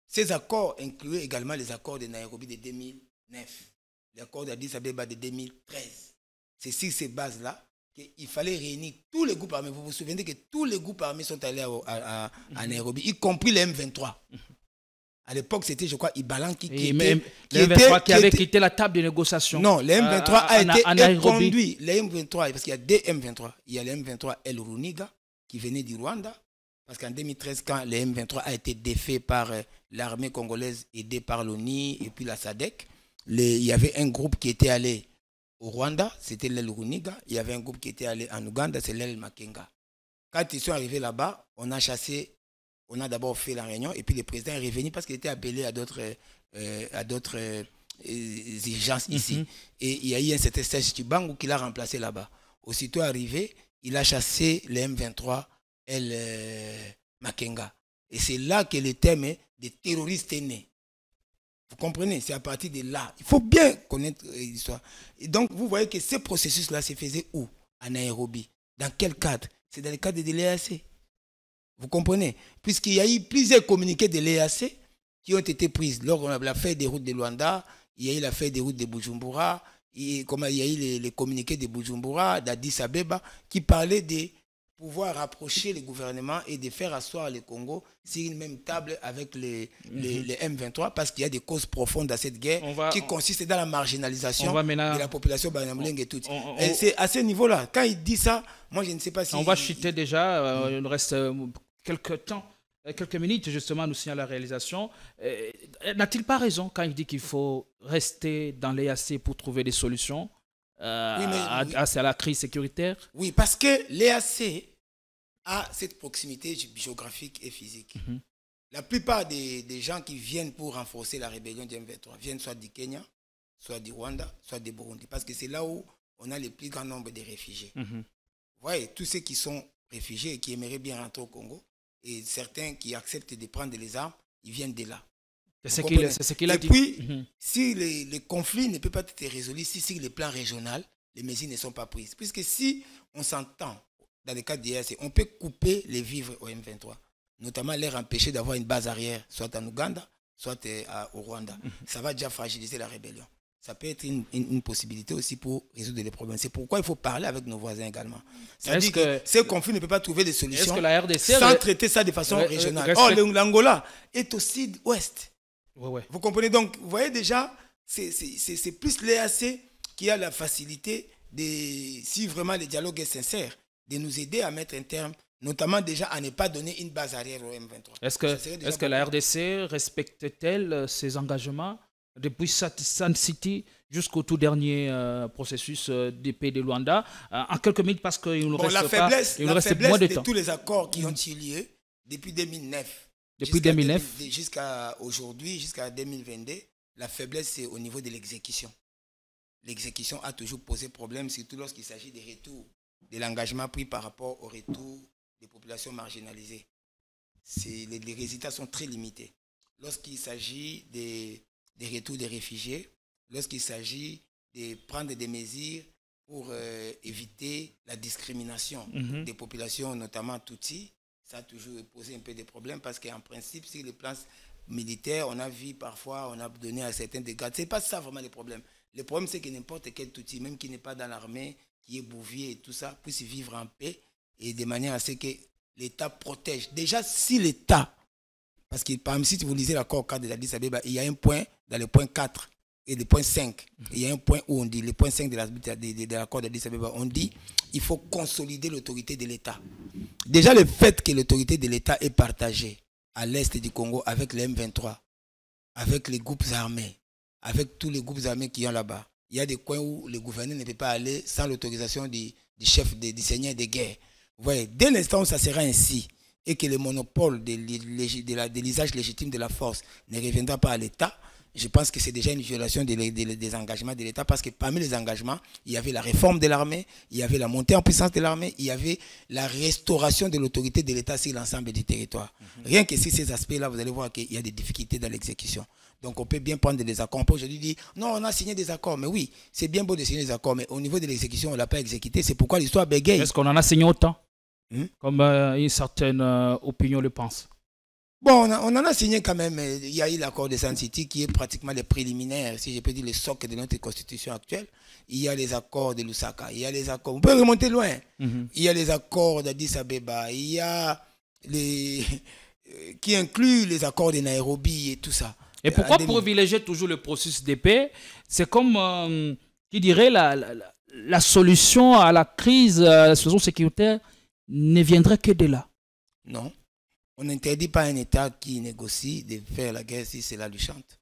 S1: Ces accords incluaient également les accords de Nairobi de 2009, l'accord d'Addis Abeba de 2013. C'est sur ces bases-là qu'il fallait réunir tous les groupes armés. Vous vous souvenez que tous les groupes armés sont allés à Nairobi, y compris les M23. À l'époque, c'était, je crois, Ibalan qui
S2: avait quitté la table de négociation.
S1: Non, le M23 a été conduit. Le M23, parce qu'il y a deux M23. Il y a le M23 El Runiga, qui venait du Rwanda. Parce qu'en 2013, quand le M23 a été défait par l'armée congolaise aidée par l'ONU et puis la SADC, il y avait un groupe qui était allé au Rwanda, c'était l'El Runiga. Il y avait un groupe qui était allé en Ouganda, c'est l'El Makenga. Quand ils sont arrivés là-bas, on a chassé. On a d'abord fait la réunion et puis le président est revenu parce qu'il était appelé à d'autres exigences ici. Et il y a eu un certain Serge Tibangu qui l'a remplacé là-bas. Aussitôt arrivé, il a chassé le M23 El Makenga. Et c'est là que le terme de terroriste est né. Vous comprenez? C'est à partir de là. Il faut bien connaître l'histoire. Et donc, vous voyez que ce processus-là se faisait où? À Nairobi. Dans quel cadre? C'est dans le cadre de l'EAC. Vous comprenez? Puisqu'il y a eu plusieurs communiqués de l'EAC qui ont été pris. Lors de l'affaire des routes de Luanda, il y a eu l'affaire des routes de Bujumbura, il y a eu les communiqués de Bujumbura, d'Addis Abeba, qui parlaient de pouvoir rapprocher les gouvernements et de faire asseoir le Congo sur une même table avec les M23 parce qu'il y a des causes profondes à cette guerre qui consistent dans la marginalisation de la population Banyamulenge et tout. Et c'est à ce niveau-là. Quand il dit ça, moi je ne sais pas si...
S2: On va chuter déjà, il nous reste quelques minutes justement, nous signale la réalisation. N'a-t-il pas raison quand il dit qu'il faut rester dans l'EAC pour trouver des solutions à la crise sécuritaire?
S1: Oui, parce que l'EAC a cette proximité géographique et physique. La plupart des gens qui viennent pour renforcer la rébellion du M23 viennent soit du Kenya, soit du Rwanda, soit du Burundi, parce que c'est là où on a le plus grand nombre de réfugiés. Vous voyez, tous ceux qui sont réfugiés et qui aimeraient bien rentrer au Congo, et certains qui acceptent de prendre les armes, ils viennent de là.
S2: C'est ce qu'il a dit.
S1: Et puis, si les conflits ne peuvent pas être résolus, si sur le plan régional, les mesures ne sont pas prises. Puisque si on s'entend, dans le cadre de l'EAC, on peut couper les vivres au M23, notamment leur empêcher d'avoir une base arrière, soit en Ouganda, soit au Rwanda. Ça va déjà fragiliser la rébellion. Ça peut être une possibilité aussi pour résoudre les problèmes. C'est pourquoi il faut parler avec nos voisins également. C'est-à-dire que ce conflit ne peut pas trouver des solutions sans traiter ça de façon régionale. Or, l'Angola est au sud-ouest. Vous comprenez donc, vous voyez déjà, c'est plus l'EAC qui a la facilité, si vraiment le dialogue est sincère, de nous aider à mettre un terme, notamment déjà à ne pas donner une base arrière au M23.
S2: Est-ce que la RDC respecte-t-elle ses engagements depuis Sun City jusqu'au tout dernier processus de paix de Luanda? En quelques minutes, parce qu'il nous reste moins de temps.
S1: Tous les accords qui ont eu lieu depuis 2009. Jusqu'à aujourd'hui, jusqu'à 2022, la faiblesse, c'est au niveau de l'exécution. L'exécution a toujours posé problème, surtout lorsqu'il s'agit des retours, de l'engagement pris par rapport au retour des populations marginalisées. Les résultats sont très limités. Lorsqu'il s'agit des retours des réfugiés, lorsqu'il s'agit de prendre des mesures pour éviter la discrimination des populations, notamment Tutsi, ça a toujours posé un peu de problèmes parce qu'en principe, sur les plans militaires, on a vu parfois, on a donné à certains des gardes. Ce n'est pas ça vraiment le problème. Le problème, c'est que n'importe quel Tutsi, même qui n'est pas dans l'armée, qui est bouvier et tout ça, puisse vivre en paix et de manière à ce que l'État protège. Déjà, si l'État, parce que par exemple, si vous lisez l'accord cadre de l'Addis Abeba, il y a un point dans le point 4 et le point 5. Il y a un point où on dit, le point 5 de l'accord d'Addis Abeba, on dit il faut consolider l'autorité de l'État. Déjà, le fait que l'autorité de l'État est partagée à l'est du Congo avec les M23, avec les groupes armés, avec tous les groupes armés qui sont là-bas, il y a des coins où le gouverneur ne peut pas aller sans l'autorisation du chef, du seigneur de guerre. Vous voyez, dès l'instant où ça sera ainsi, et que le monopole de l'usage légitime de la force ne reviendra pas à l'État, je pense que c'est déjà une violation des engagements de l'État, parce que parmi les engagements, il y avait la réforme de l'armée, il y avait la montée en puissance de l'armée, il y avait la restauration de l'autorité de l'État sur l'ensemble du territoire. Rien que sur ces aspects-là, vous allez voir qu'il y a des difficultés dans l'exécution. Donc on peut bien prendre des accords. On peut aujourd'hui dire, non, on a signé des accords. Mais oui, c'est bien beau de signer des accords, mais au niveau de l'exécution, on ne l'a pas exécuté. C'est pourquoi l'histoire bégaye.
S2: Est-ce qu'on en a signé autant comme une certaine opinion le pense?
S1: Bon, on en a signé quand même. Il y a eu l'accord de Sun City qui est pratiquement les préliminaires, si je peux dire, le socle de notre constitution actuelle. Il y a les accords de Lusaka, il y a les accords, on peut remonter loin. Il y a les accords d'Addis Abeba, il y a qui incluent les accords de Nairobi et tout ça.
S2: Et pourquoi privilégier toujours le processus de paix? C'est comme, qui dirait, la solution à la crise, la solution sécuritaire ne viendrait que de là.
S1: Non. On n'interdit pas à un État qui négocie de faire la guerre si cela lui chante.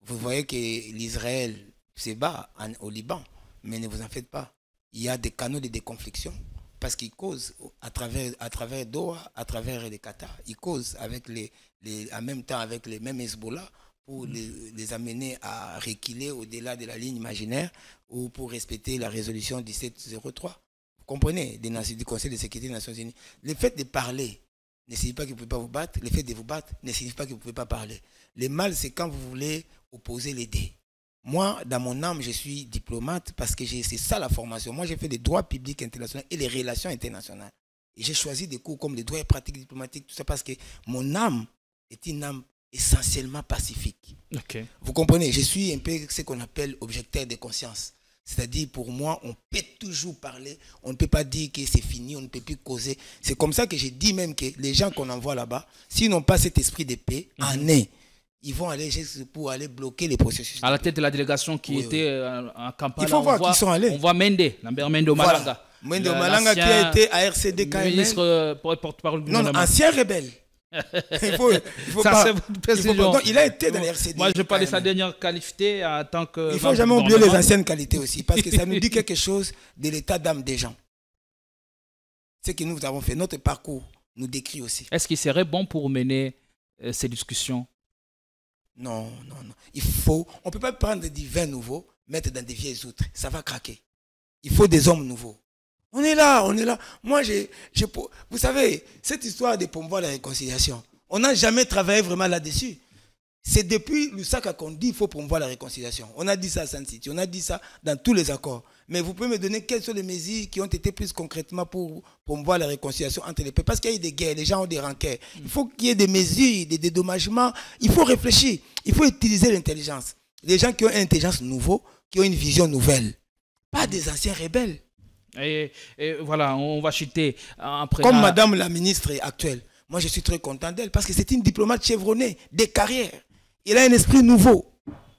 S1: Vous voyez que l'Israël se bat au Liban, mais ne vous en faites pas. Il y a des canaux de déconfliction parce qu'ils causent à travers Doha, à travers les Qatar. Ils causent avec en même temps avec les mêmes Hezbollah pour les amener à reculer au-delà de la ligne imaginaire ou pour respecter la résolution 1703. Vous comprenez, du Conseil de sécurité des Nations Unies. Le fait de parler ne signifie pas que vous ne pouvez pas vous battre. Le fait de vous battre ne signifie pas que vous ne pouvez pas parler. Le mal, c'est quand vous voulez opposer les dés. Moi, dans mon âme, je suis diplomate parce que c'est ça la formation. Moi, j'ai fait des droits publics internationaux et les relations internationales. Et j'ai choisi des cours comme les droits et pratiques diplomatiques, tout ça parce que mon âme est une âme essentiellement pacifique.
S2: Okay.
S1: Vous comprenez, je suis un peu ce qu'on appelle objecteur de conscience. C'est-à-dire, pour moi, on peut toujours parler, on ne peut pas dire que c'est fini, on ne peut plus causer. C'est comme ça que j'ai dit même que les gens qu'on envoie là-bas, s'ils n'ont pas cet esprit de paix, ils vont aller juste pour aller bloquer les processus.
S2: À la tête de la délégation qui était en campagne,
S1: il faut voir qui sont allés.
S2: On voit Mende, Lambert Mende Malanga.
S1: Mende Malanga qui a été à RCD KML.
S2: Ministre porte-parole du gouvernement.
S1: Non, ancien rebelle. Il faut
S2: ça,
S1: non, il a été dans les RCD.
S2: Moi, je parle de sa dernière qualité en tant que...
S1: Il ne faut jamais oublier les anciennes qualités aussi, parce que ça nous dit quelque chose de l'état d'âme des gens. Ce que nous avons fait, notre parcours nous décrit aussi.
S2: Est-ce qu'il serait bon pour mener ces discussions?
S1: Non, non, non. On ne peut pas prendre des vins nouveaux, mettre dans des vieilles outres. Ça va craquer. Il faut des hommes nouveaux. On est là. Moi, vous savez, cette histoire de promouvoir la réconciliation, on n'a jamais travaillé vraiment là-dessus. C'est depuis Lusaka qu'on dit qu'il faut promouvoir la réconciliation. On a dit ça à Sun City, on a dit ça dans tous les accords. Mais vous pouvez me donner quelles sont les mesures qui ont été prises concrètement pour promouvoir la réconciliation entre les peuples? Parce qu'il y a eu des guerres, les gens ont des rancœurs. Il faut qu'il y ait des mesures, des dédommagements. Il faut réfléchir. Il faut utiliser l'intelligence. Les gens qui ont une intelligence nouvelle, qui ont une vision nouvelle. Pas des anciens rebelles.
S2: Et voilà, on va chuter après.
S1: Comme Madame la ministre actuelle, moi je suis très content d'elle parce que c'est une diplomate chevronnée, des carrières. Il a un esprit nouveau.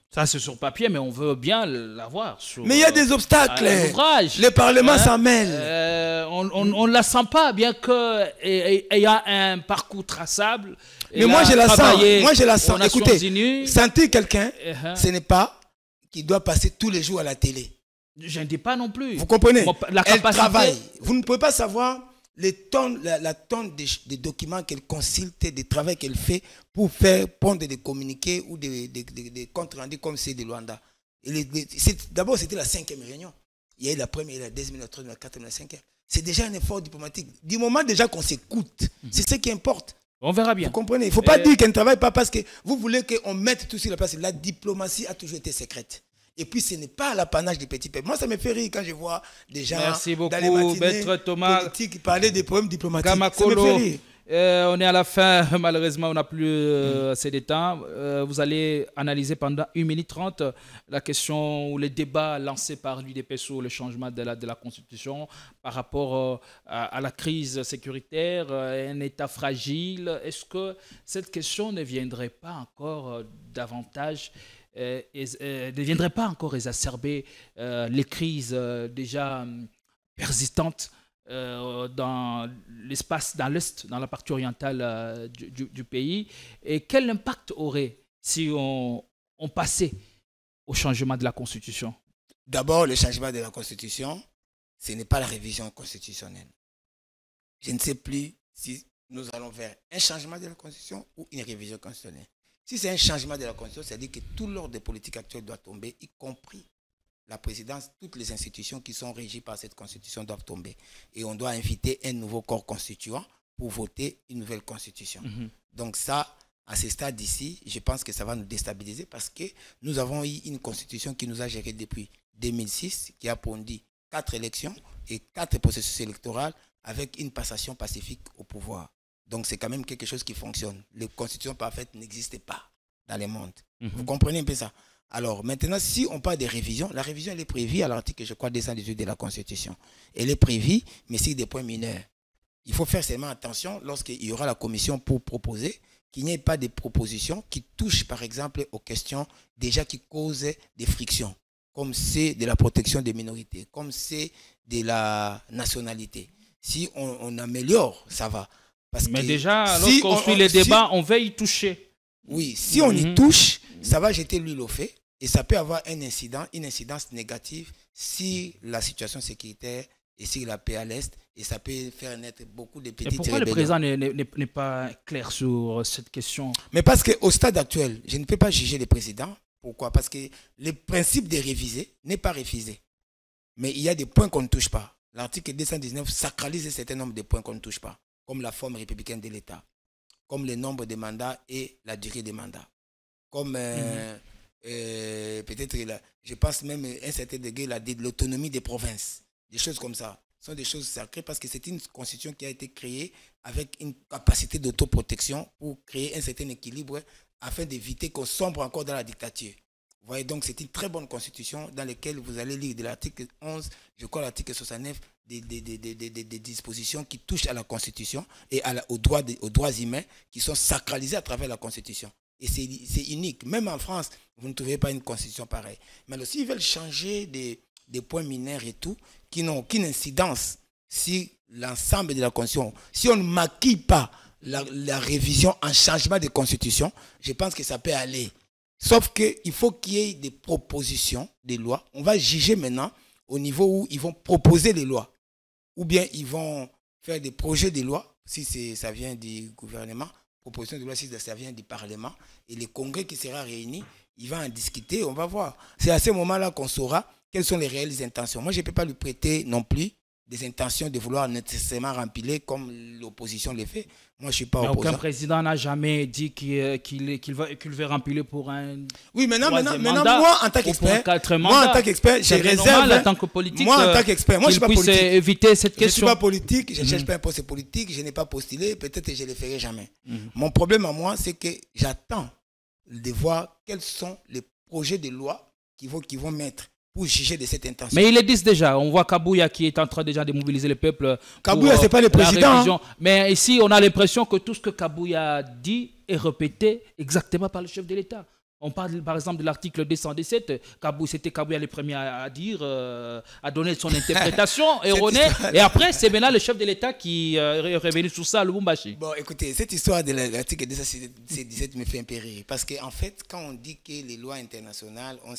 S2: Ça c'est sur papier, mais on veut bien l'avoir.
S1: Mais il y a des obstacles. Le Parlement s'en mêle.
S2: On ne la sent pas, bien qu'il y a un parcours traçable.
S1: Mais moi je la sens. Moi je la sens. Écoutez, sentir quelqu'un, ce n'est pas qu'il doit passer tous les jours à la télé.
S2: Je ne dis pas non plus.
S1: Vous comprenez?
S2: Elle
S1: travaille. Vous ne pouvez pas savoir la tonne de documents qu'elle consulte, des travaux qu'elle fait pour faire prendre des communiqués ou des comptes rendus comme c'est de Luanda. D'abord, c'était la 5e réunion. Il y a eu la première, la deuxième, la troisième, la quatrième, la 5e. C'est déjà un effort diplomatique. Du moment déjà qu'on s'écoute, c'est ce qui importe.
S2: On verra bien.
S1: Vous comprenez? Il ne faut pas dire qu'elle ne travaille pas parce que vous voulez qu'on mette tout sur la place. La diplomatie a toujours été secrète. Et puis, ce n'est pas l'apanage des petits peuples. Moi, ça me fait rire quand je vois des gens dans les matinées politiques qui parlaient des problèmes diplomatiques.
S2: Gamakolo,
S1: ça me fait rire.
S2: On est à la fin, malheureusement, on n'a plus assez de temps. Vous allez analyser pendant 1 minute 30 la question ou les débats lancés par l'UDP sur le changement de la Constitution par rapport à la crise sécuritaire, un État fragile. Est-ce que cette question ne viendrait pas encore davantage ne viendrait pas encore exacerber les crises déjà persistantes dans l'espace, dans l'Est, dans la partie orientale du pays? Et quel impact aurait si on passait au changement de la Constitution?
S1: D'abord, le changement de la Constitution, ce n'est pas la révision constitutionnelle. Je ne sais plus si nous allons vers un changement de la Constitution ou une révision constitutionnelle. Si c'est un changement de la Constitution, c'est-à-dire que tout l'ordre des politiques actuelles doit tomber, y compris la présidence, toutes les institutions qui sont régies par cette Constitution doivent tomber. Et on doit inviter un nouveau corps constituant pour voter une nouvelle Constitution. Donc ça, à ce stade ici, je pense que ça va nous déstabiliser parce que nous avons eu une Constitution qui nous a géré depuis 2006, qui a pondu 4 élections et 4 processus électoraux avec une passation pacifique au pouvoir. Donc, c'est quand même quelque chose qui fonctionne. Les constitutions parfaites n'existent pas dans le monde. Vous comprenez un peu ça? Alors, maintenant, si on parle de révision, la révision, elle est prévue à l'article, je crois, 218 de la Constitution. Elle est prévue, mais c'est des points mineurs. Il faut faire seulement attention lorsqu'il y aura la commission pour proposer qu'il n'y ait pas de propositions qui touchent, par exemple, aux questions déjà qui causent des frictions, comme c'est de la protection des minorités, comme c'est de la nationalité. Si on améliore, ça va.
S2: Mais déjà, lorsqu'on suit les débats, on va y toucher.
S1: Oui, si on y touche, ça va jeter l'huile au feu et ça peut avoir une incidence négative si la situation sécuritaire et si la paix à l'Est, et ça peut faire naître beaucoup de petites rébellions.
S2: Pourquoi le président n'est pas clair sur cette question?
S1: Mais parce qu'au stade actuel, je ne peux pas juger le président. Pourquoi? Parce que le principe de réviser n'est pas refusé. Mais il y a des points qu'on ne touche pas. L'article 219 sacralise un certain nombre de points qu'on ne touche pas, comme la forme républicaine de l'État, comme le nombre de mandats et la durée des mandats, comme peut-être, je pense même à un certain degré, l'autonomie des provinces, des choses comme ça. Ce sont des choses sacrées parce que c'est une constitution qui a été créée avec une capacité d'autoprotection pour créer un certain équilibre afin d'éviter qu'on sombre encore dans la dictature. Vous voyez, donc c'est une très bonne constitution dans laquelle vous allez lire de l'article 11, je crois l'article 69, des dispositions qui touchent à la constitution et aux droits humains qui sont sacralisés à travers la constitution. Et c'est unique. Même en France, vous ne trouvez pas une constitution pareille. Mais aussi, ils veulent changer des points mineurs et tout, qui n'ont aucune incidence sur l'ensemble de la constitution. Si on ne maquille pas la révision en changement de constitution, je pense que ça peut aller. Sauf qu'il faut qu'il y ait des propositions de lois. On va juger maintenant au niveau où ils vont proposer les lois. Ou bien ils vont faire des projets de loi, si ça vient du gouvernement, proposition de loi si ça vient du Parlement. Et le Congrès qui sera réuni, il va en discuter, on va voir. C'est à ce moment-là qu'on saura quelles sont les réelles intentions. Moi, je ne peux pas lui prêter non plus des intentions de vouloir nécessairement remplir comme l'opposition le fait. Moi, je ne suis pas opposant.
S2: Aucun président n'a jamais dit qu'il veut remplir pour un
S1: maintenant,
S2: mandat,
S1: moi, en tant qu'expert, j'ai réserve.
S2: En tant que politique,
S1: moi, en tant qu'expert, moi, je ne suis pas politique.
S2: Éviter cette question.
S1: Je ne suis pas politique, je ne cherche pas un poste politique, je n'ai pas postulé, peut-être que je ne le ferai jamais. Mon problème à moi, c'est que j'attends de voir quels sont les projets de loi qu'ils vont mettre pour juger de cette intention.
S2: Mais ils le disent déjà. On voit Kabouya qui est en train déjà de mobiliser le peuple.
S1: Kabouya, ce n'est pas le président.
S2: Mais ici, on a l'impression que tout ce que Kabouya dit est répété exactement par le chef de l'État. On parle par exemple de l'article 217. C'était Kabouya le premier à dire, à donner son interprétation erronée. Et après, c'est maintenant le chef de l'État qui est revenu sur ça, Lubumbashi.
S1: Bon, écoutez, cette histoire de l'article 217 me fait un peu rire. Parce qu'en fait, quand on dit que les lois internationales ont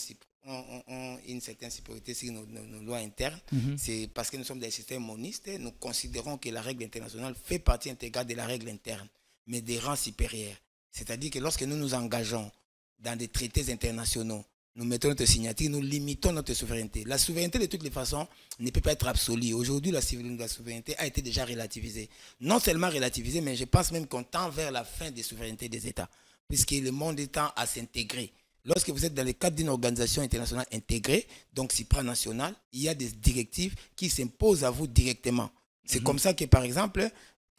S1: une certaine supériorité sur nos lois internes, c'est parce que nous sommes des systèmes monistes. Nous considérons que la règle internationale fait partie intégrale de la règle interne, mais des rangs supérieurs. C'est-à-dire que lorsque nous nous engageons dans des traités internationaux, nous mettons notre signature, nous limitons notre souveraineté. La souveraineté, de toutes les façons, ne peut pas être absolue. Aujourd'hui, la souveraineté a été déjà relativisée. Non seulement relativisée, mais je pense même qu'on tend vers la fin des souverainetés des États, puisque le monde tend à s'intégrer. Lorsque vous êtes dans le cadre d'une organisation internationale intégrée, donc supranationale, il y a des directives qui s'imposent à vous directement. C'est comme ça que, par exemple,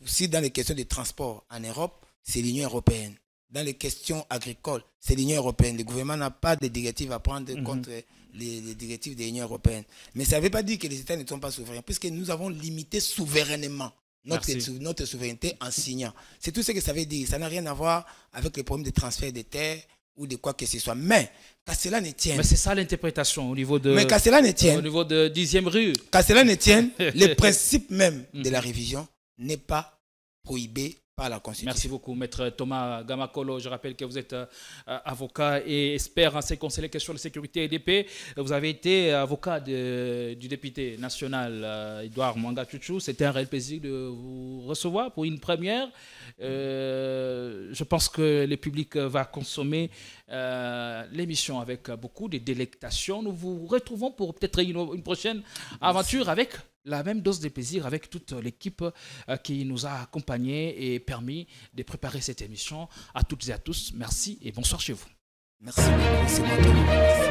S1: si dans les questions de transport en Europe, c'est l'Union européenne. Dans les questions agricoles, c'est l'Union européenne. Le gouvernement n'a pas de directives à prendre contre les directives de l'Union européenne. Mais ça ne veut pas dire que les États ne sont pas souverains, puisque nous avons limité souverainement notre souveraineté en signant. C'est tout ce que ça veut dire. Ça n'a rien à voir avec le problème de transfert des terres ou de quoi que ce soit. Mais qu'à cela ne tienne.
S2: Mais c'est ça l'interprétation au niveau de.
S1: Mais qu'à cela ne tienne.
S2: Au niveau de 10e rue.
S1: Qu'à cela ne tienne, le principe même de la révision n'est pas prohibé par la Constitution.
S2: Merci beaucoup, Maître Thomas Gamakolo. Je rappelle que vous êtes avocat et expert en ce qui concerne les questions de sécurité et de paix. Vous avez été avocat du député national Edouard Mwanga Chouchou. C'était un réel plaisir de vous recevoir pour une première. Je pense que le public va consommer l'émission avec beaucoup de délectation. Nous vous retrouvons pour peut-être une prochaine aventure avec la même dose de plaisir avec toute l'équipe qui nous a accompagnés et permis de préparer cette émission. À toutes et à tous, merci et bonsoir chez vous.
S1: Merci beaucoup, c'est moi.